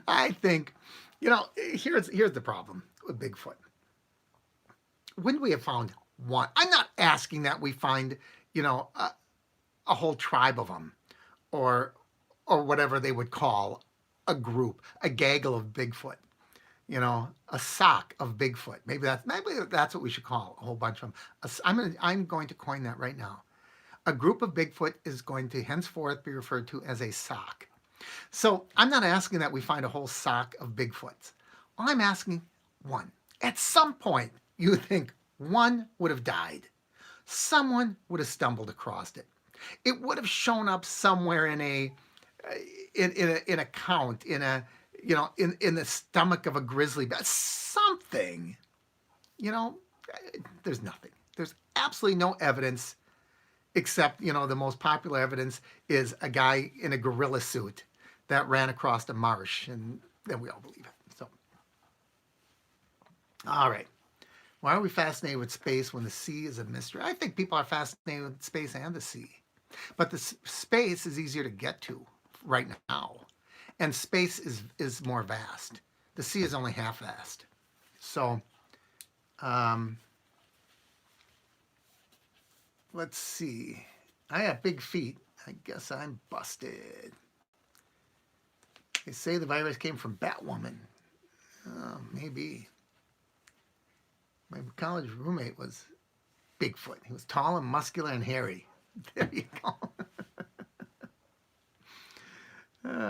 I think, here's the problem with Bigfoot. Wouldn't we have found one? I'm not asking that we find, a whole tribe of them, or whatever they would call a group, a gaggle of Bigfoot, a sock of Bigfoot. Maybe that's what we should call a whole bunch of them. I'm going to coin that right now. A group of Bigfoot is going to henceforth be referred to as a sock. So I'm not asking that we find a whole sock of Bigfoots. I'm asking one. At some point, you think one would have died. Someone would have stumbled across it. It would have shown up somewhere in a count, in the stomach of a grizzly bear, something. There's nothing. There's absolutely no evidence, except the most popular evidence is a guy in a gorilla suit that ran across a marsh, and then we all believe it. So, all right. Why are we fascinated with space when the sea is a mystery? I think people are fascinated with space and the sea. But the space is easier to get to right now. And space is more vast. The sea is only half vast. So, let's see. I have big feet. I guess I'm busted. They say the virus came from Batwoman. Oh, maybe. My college roommate was Bigfoot. He was tall and muscular and hairy. There you go.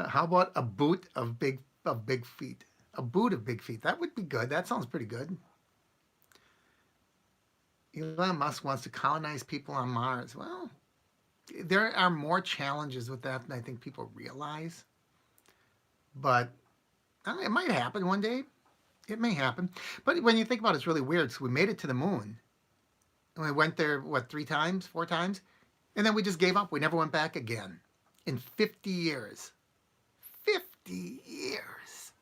How about a boot of big feet? A boot of big feet. That would be good. That sounds pretty good. Elon Musk wants to colonize people on Mars. Well, there are more challenges with that than I think people realize. But it might happen one day. It may happen. But when you think about it, it's really weird. So we made it to the moon. And we went there, 3 times, 4 times? And then we just gave up. We never went back again. In 50 years. 50 years.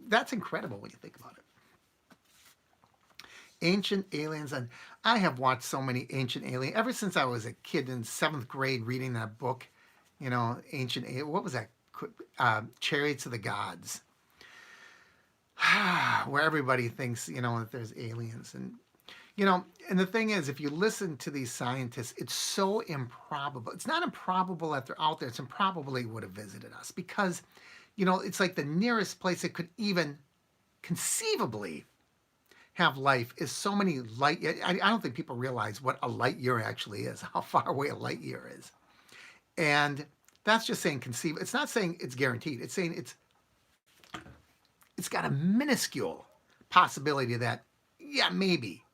That's incredible when you think about it. Ancient Aliens. And I have watched so many Ancient Aliens. Ever since I was a kid in 7th grade reading that book, Ancient Aliens. What was that? Chariots of the Gods. Where everybody thinks, that there's aliens. And, and the thing is, if you listen to these scientists, it's so improbable. It's not improbable that they're out there. It's improbable they would have visited us because, it's like the nearest place it could even conceivably have life is so many light. I don't think people realize what a light year actually is, how far away a light year is. And that's just saying conceive. It's not saying it's guaranteed. It's saying it's got a minuscule possibility that, yeah, maybe.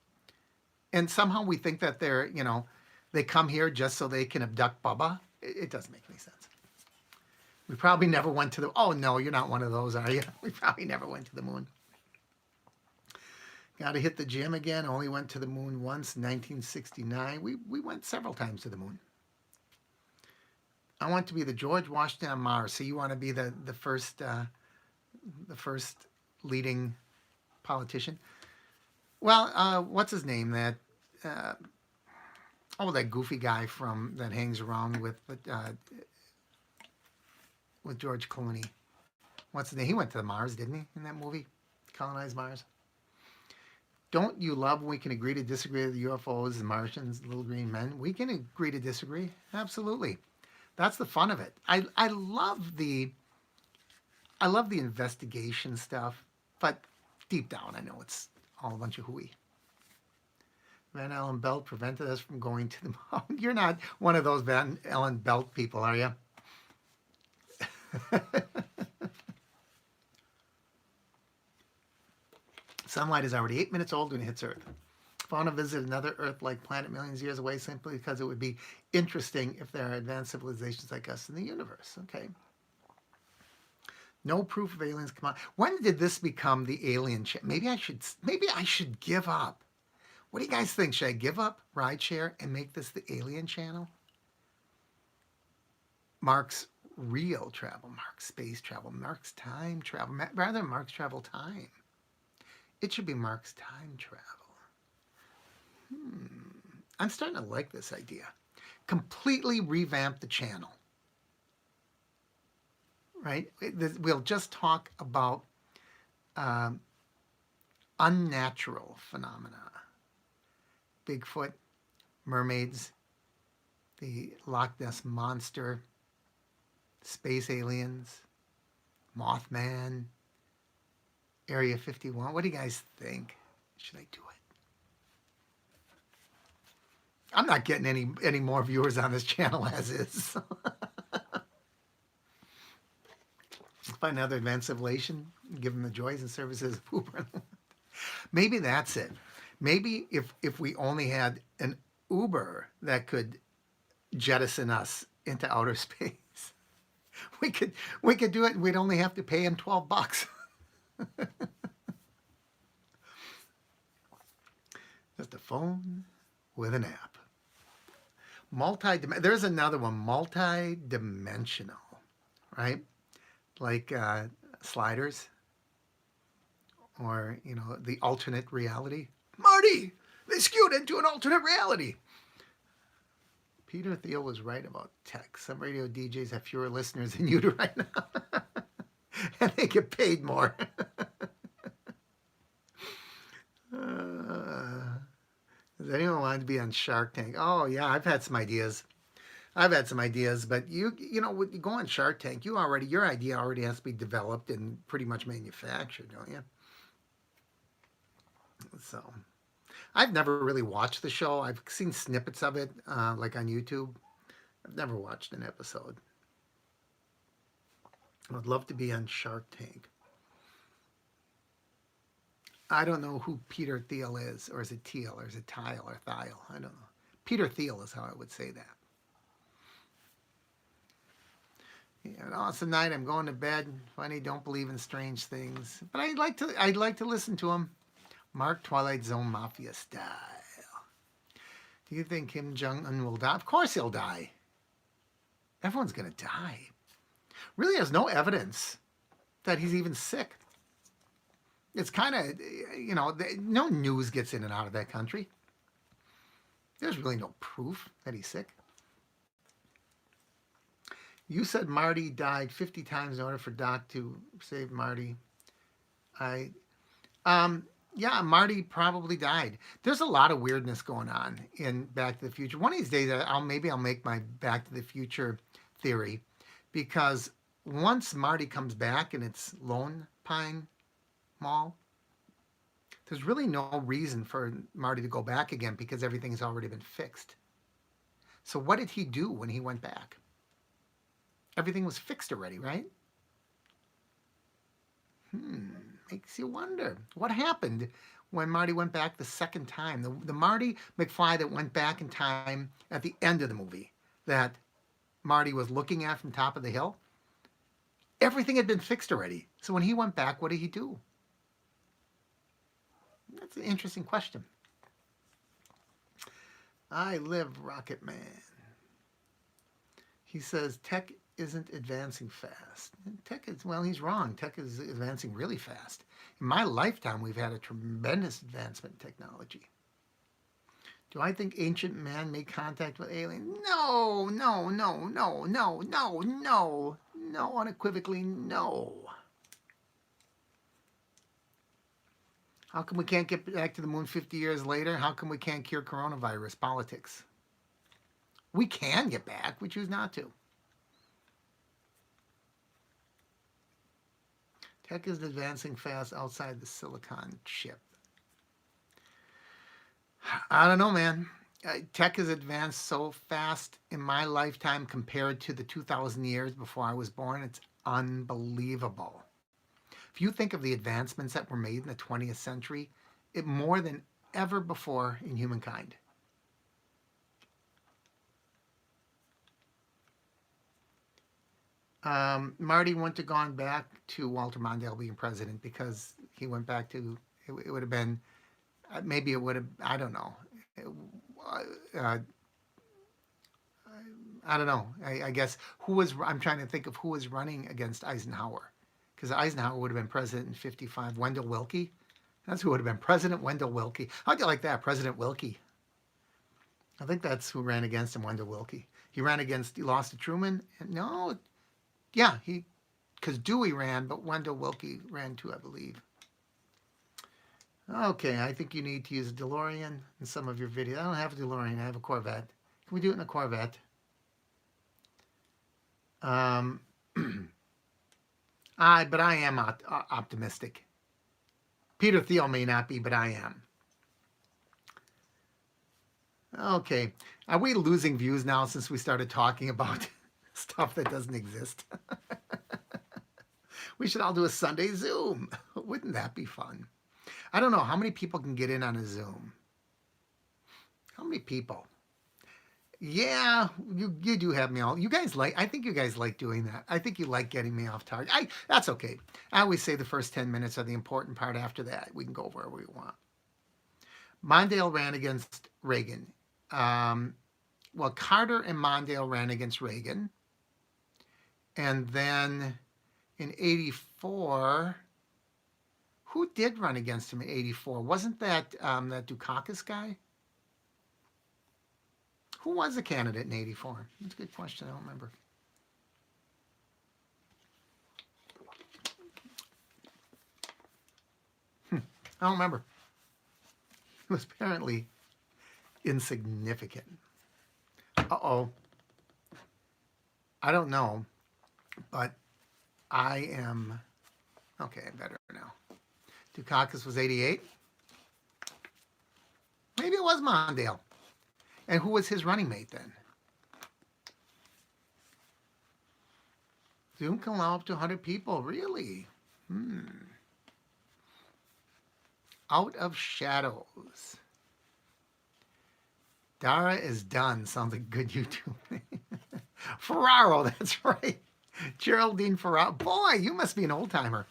And somehow we think that they come here just so they can abduct Bubba. It doesn't make any sense. We probably never went to oh no, you're not one of those, are you? We probably never went to the moon. Got to hit the gym again. Only went to the moon once, 1969. We went several times to the moon. I want to be the George Washington on Mars. So you want to be the first leading politician? Well, what's his name? That goofy guy that hangs around with George Clooney. What's his name? He went to the Mars, didn't he? In that movie, Colonize Mars. Don't you love when we can agree to disagree with UFOs, the Martians, little green men? We can agree to disagree. Absolutely. That's the fun of it. I love the investigation stuff, but deep down I know it's all a bunch of hooey. Van Allen Belt prevented us from going to the moon. You're not one of those Van Allen Belt people, are you? Sunlight is already 8 minutes old when it hits Earth. If I want to visit another Earth-like planet millions of years away, simply because it would be interesting if there are advanced civilizations like us in the universe. Okay. No proof of aliens come on. When did this become the alien channel? Maybe I should give up. What do you guys think? Should I give up rideshare and make this the alien channel? Mark's real travel, Mark's space travel, Mark's time travel, rather than Mark's travel time. It should be Mark's time travel. I'm starting to like this idea. Completely revamp the channel. Right? We'll just talk about unnatural phenomena. Bigfoot, mermaids, the Loch Ness Monster, space aliens, Mothman, Area 51. What do you guys think? Should I do it? I'm not getting any more viewers on this channel as is. Find another advanced civilization, give them the joys and services of Uber. Maybe that's it. Maybe if we only had an Uber that could jettison us into outer space, we could do it and we'd only have to pay him $12. Just a phone with an app. There's another one, multi-dimensional, right? Like Sliders, or the alternate reality. Marty, they skewed into an alternate reality. Peter Thiel was right about tech. Some radio DJs have fewer listeners than you do right now, and they get paid more. Does anyone want to be on Shark Tank? Oh yeah, I've had some ideas, but you when you go on Shark Tank, your idea already has to be developed and pretty much manufactured, don't you? So, I've never really watched the show. I've seen snippets of it, like on YouTube. I've never watched an episode. I would love to be on Shark Tank. I don't know who Peter Thiel is, or is it Thiel, or is it Tile, or Thiel? I don't know. Peter Thiel is how I would say that. Yeah, it's the night. I'm going to bed. Funny, don't believe in strange things, but I'd like to listen to him. Mark, Twilight Zone Mafia style. Do you think Kim Jong-un will die? Of course he'll die. Everyone's going to die. Really, there's no evidence that he's even sick. It's kind of, no news gets in and out of that country. There's really no proof that he's sick. You said Marty died 50 times in order for Doc to save Marty. Yeah, Marty probably died. There's a lot of weirdness going on in Back to the Future. One of these days, I'll make my Back to the Future theory, because once Marty comes back and it's Lone Pine Mall, there's really no reason for Marty to go back again because everything has already been fixed. So what did he do when he went back? Everything was fixed already, right? Makes you wonder. What happened when Marty went back the second time? The Marty McFly that went back in time at the end of the movie that Marty was looking at from top of the hill, everything had been fixed already. So when he went back, what did he do? That's an interesting question. I live Rocket Man. He says tech isn't advancing fast. He's wrong. Tech is advancing really fast. In my lifetime, we've had a tremendous advancement in technology. Do I think ancient man made contact with aliens? No, unequivocally no. How come we can't get back to the moon 50 years later? How come we can't cure coronavirus? Politics. We can get back. We choose not to. Tech is advancing fast outside the silicon chip. I don't know, man. Tech has advanced so fast in my lifetime compared to the 2,000 years before I was born. It's unbelievable. If you think of the advancements that were made in the 20th century, it more than ever before in humankind. Marty wouldn't have gone back to Walter Mondale being president because he went back to, it would have been, maybe it would have, I don't know. Uh, I don't know. I guess I'm trying to think of who was running against Eisenhower. Because Eisenhower would have been president in 55. Wendell Willkie. That's who would have been president, Wendell Willkie. How'd you like that, President Willkie? I think that's who ran against him, Wendell Willkie. He lost to Truman. No, yeah, because Dewey ran, but Wendell Willkie ran too, I believe. Okay, I think you need to use a DeLorean in some of your videos. I don't have a DeLorean, I have a Corvette. Can we do it in a Corvette? But I am optimistic. Peter Thiel may not be, but I am. Okay, are we losing views now since we started talking about stuff that doesn't exist? We should all do a Sunday Zoom. Wouldn't that be fun? I don't know how many people can get in on a Zoom. How many people? Yeah, you do have me all. You guys I think you guys like doing that. I think you like getting me off target. That's okay. I always say the first 10 minutes are the important part. After that, we can go wherever we want. Mondale ran against Reagan. Well, Carter and Mondale ran against Reagan. And then in 84, who did run against him in 84? Wasn't that that Dukakis guy? Who was the candidate in 84? That's a good question. I don't remember. I don't remember. It was apparently insignificant. Uh-oh. I don't know, but I am... Okay, better now. Dukakis was 88. Maybe it was Mondale. And who was his running mate then? Zoom can allow up to 100 people. Really? Out of Shadows. Dara is done. Sounds like a good YouTube name. Ferraro, that's right. Geraldine Ferraro. Boy, you must be an old timer.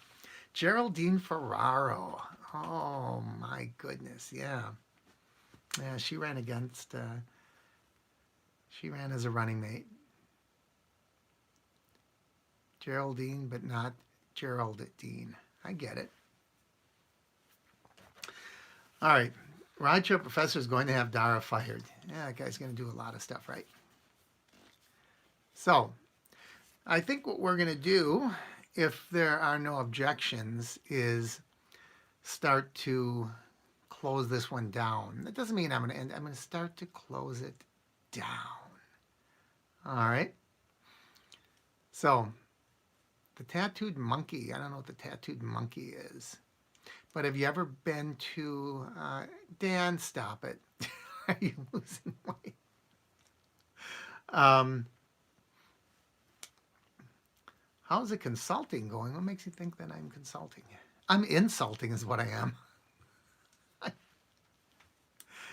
Geraldine Ferraro. Oh my goodness, yeah. Yeah, she ran against, she ran as a running mate. Geraldine, but not Geraldine. I get it. All right. Rideshare Professor is going to have Dara fired. Yeah, that guy's going to do a lot of stuff, right? So, I think what we're going to do, if there are no objections, is start to close this one down. That doesn't mean I'm going to end. I'm going to start to close it down. All right. So, the tattooed monkey. I don't know what the tattooed monkey is. But have you ever been to... Dan, stop it. Are you losing weight? How's the consulting going? What makes you think that I'm consulting? I'm insulting is what I am.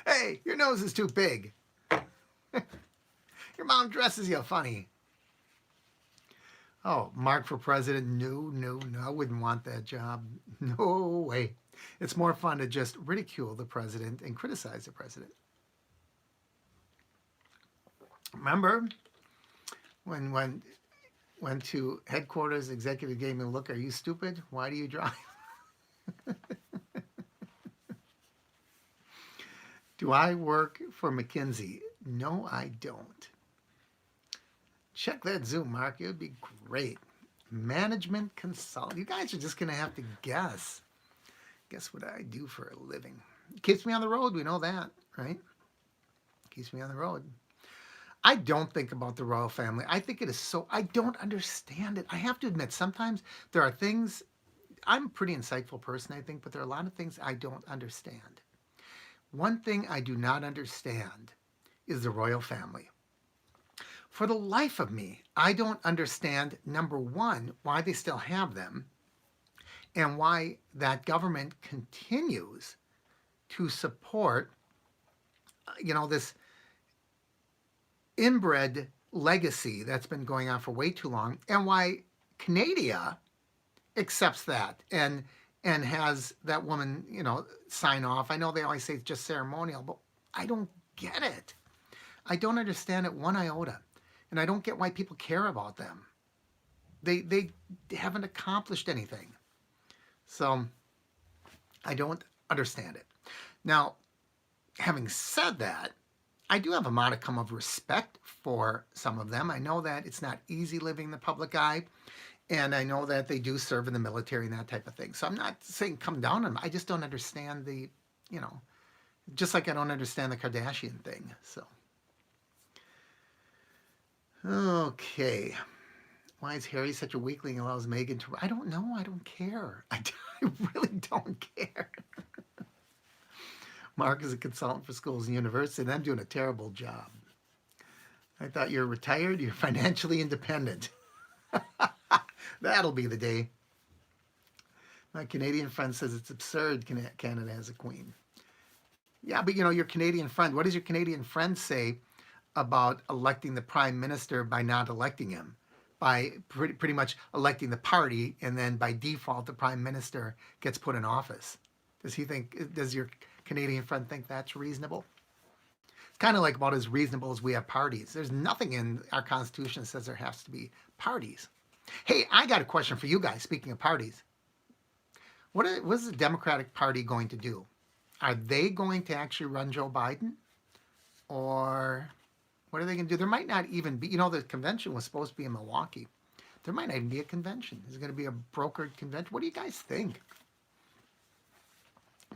Hey, your nose is too big. Your mom dresses you funny. Oh, Mark for president? No. I wouldn't want that job. No way. It's more fun to just ridicule the president and criticize the president. Remember when went to headquarters, executive gave me a look, are you stupid? Why do you drive? Do I work for McKinsey? No, I don't. Check that Zoom, Mark. It would be great. Management consult. You guys are just going to have to guess. Guess what I do for a living. It keeps me on the road. We know that, right? Keeps me on the road. I don't think about the royal family. I think it is so... I don't understand it. I have to admit, sometimes there are things... I'm a pretty insightful person, I think, but there are a lot of things I don't understand. One thing I do not understand is the royal family. For the life of me, I don't understand, number one, why they still have them, and why that government continues to support, this inbred legacy that's been going on for way too long, and why Canada accepts that and has that woman, sign off. I know they always say it's just ceremonial, but I don't get it. I don't understand it one iota, and I don't get why people care about them. They haven't accomplished anything, so I don't understand it. Now, having said that, I do have a modicum of respect for some of them. I know that it's not easy living in the public eye, and I know that they do serve in the military and that type of thing. So I'm not saying come down on them. I just don't understand just like I don't understand the Kardashian thing. So, okay. Why is Harry such a weakling and allows Meghan to... I don't know. I don't care. I really don't care. Mark is a consultant for schools and universities, and I'm doing a terrible job. I thought you're retired. You're financially independent. That'll be the day. My Canadian friend says it's absurd Canada has a queen. Yeah, but your Canadian friend, what does your Canadian friend say about electing the prime minister by not electing him? By pretty much electing the party, and then by default the prime minister gets put in office. Does your Canadian friend think that's reasonable? It's kind of like about as reasonable as we have parties. There's nothing in our Constitution that says there has to be parties. Hey, I got a question for you guys, speaking of parties. What is the Democratic Party going to do? Are they going to actually run Joe Biden? Or what are they going to do? There might not even be, the convention was supposed to be in Milwaukee. There might not even be a convention. There's going to be a brokered convention. What do you guys think?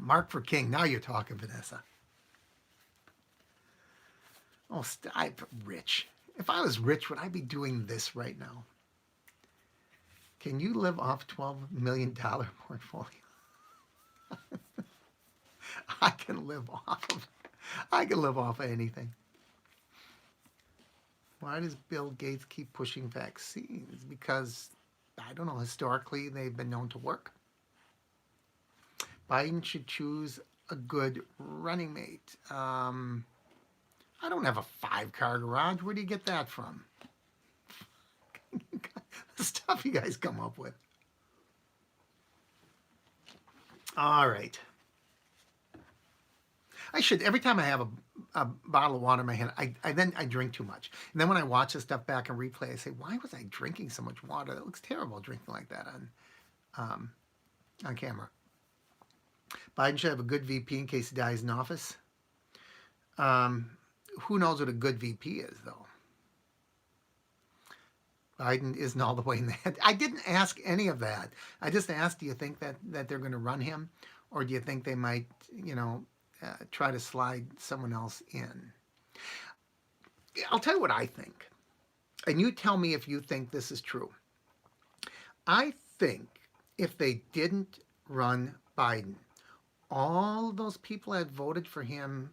Mark for King. Now you're talking, Vanessa. Oh, I'm rich. If I was rich, would I be doing this right now? Can you live off $12 million portfolio? I can live off of anything. Why does Bill Gates keep pushing vaccines? Because, I don't know, historically they've been known to work. Biden should choose a good running mate. I don't have a 5-car garage. Where do you get that from? The stuff you guys come up with. All right. I should, every time I have a bottle of water in my hand, I drink too much. And then when I watch this stuff back and replay, I say, why was I drinking so much water? That looks terrible drinking like that on camera. Biden should have a good VP in case he dies in office. Who knows what a good VP is, though? Biden isn't all the way in that. I didn't ask any of that. I just asked, do you think that they're going to run him? Or do you think they might, try to slide someone else in? I'll tell you what I think. And you tell me if you think this is true. I think if they didn't run Biden, all of those people that voted for him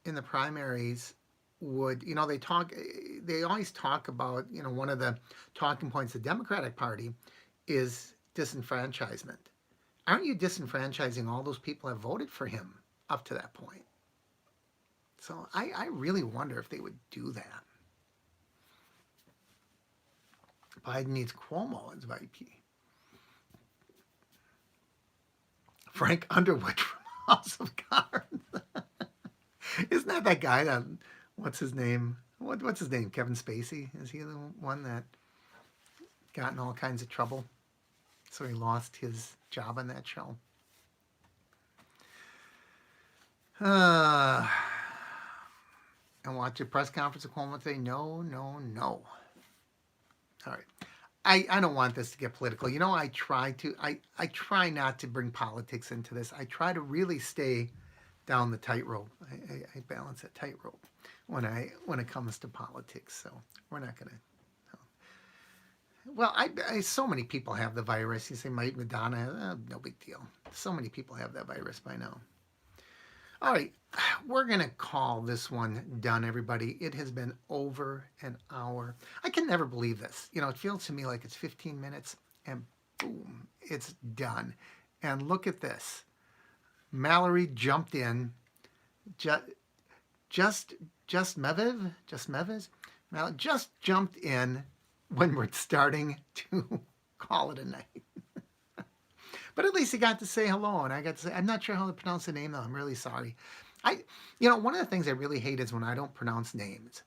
in the primaries would, they always talk about, one of the talking points of the Democratic Party is disenfranchisement. Aren't you disenfranchising all those people that voted for him up to that point? So I really wonder if they would do that. Biden needs Cuomo as VP. Frank Underwood from House of Cards. Isn't that guy that, what's his name? What's his name? Kevin Spacey? Is he the one that got in all kinds of trouble? So he lost his job on that show. And watch a press conference of Cuomo say, no. All right. I don't want this to get political. I try not to bring politics into this. I try to really stay down the tightrope. I balance that tightrope when it comes to politics. So we're not going to. Well, so many people have the virus. You say Madonna, no big deal. So many people have that virus by now. All right, we're going to call this one done, everybody. It has been over an hour. I can never believe this. It feels to me like it's 15 minutes, and boom, it's done. And look at this. Mallory jumped in. Just Meves, Mallory just jumped in when we're starting to call it a night. But at least he got to say hello, and I got to say, I'm not sure how to pronounce the name though. I'm really sorry. One of the things I really hate is when I don't pronounce names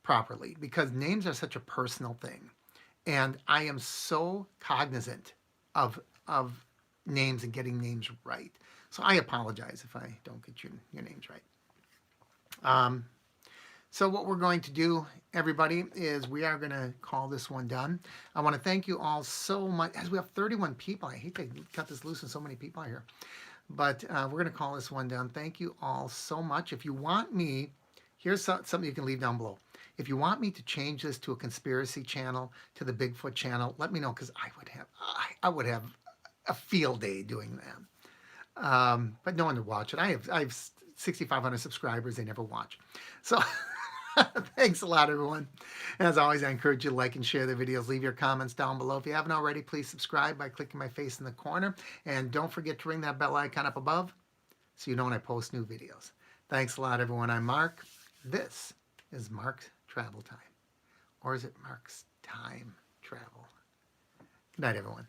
properly, because names are such a personal thing, and I am so cognizant of names and getting names right. So I apologize if I don't get your names right. So what we're going to do, everybody, is we are going to call this one done. I want to thank you all so much. As we have 31 people, I hate to cut this loose and so many people here. But we're going to call this one done. Thank you all so much. If you want me, here's something you can leave down below. If you want me to change this to a conspiracy channel, to the Bigfoot channel, let me know, because I would have a field day doing that. But no one would watch it. I have 6,500 subscribers. They never watch. So thanks a lot, everyone. As always, I encourage you to like and share the videos. Leave your comments down below. If you haven't already, please subscribe by clicking my face in the corner. And don't forget to ring that bell icon up above so you know when I post new videos. Thanks a lot, everyone. I'm Mark. This is Mark's Travel Time. Or is it Mark's Time Travel? Good night, everyone.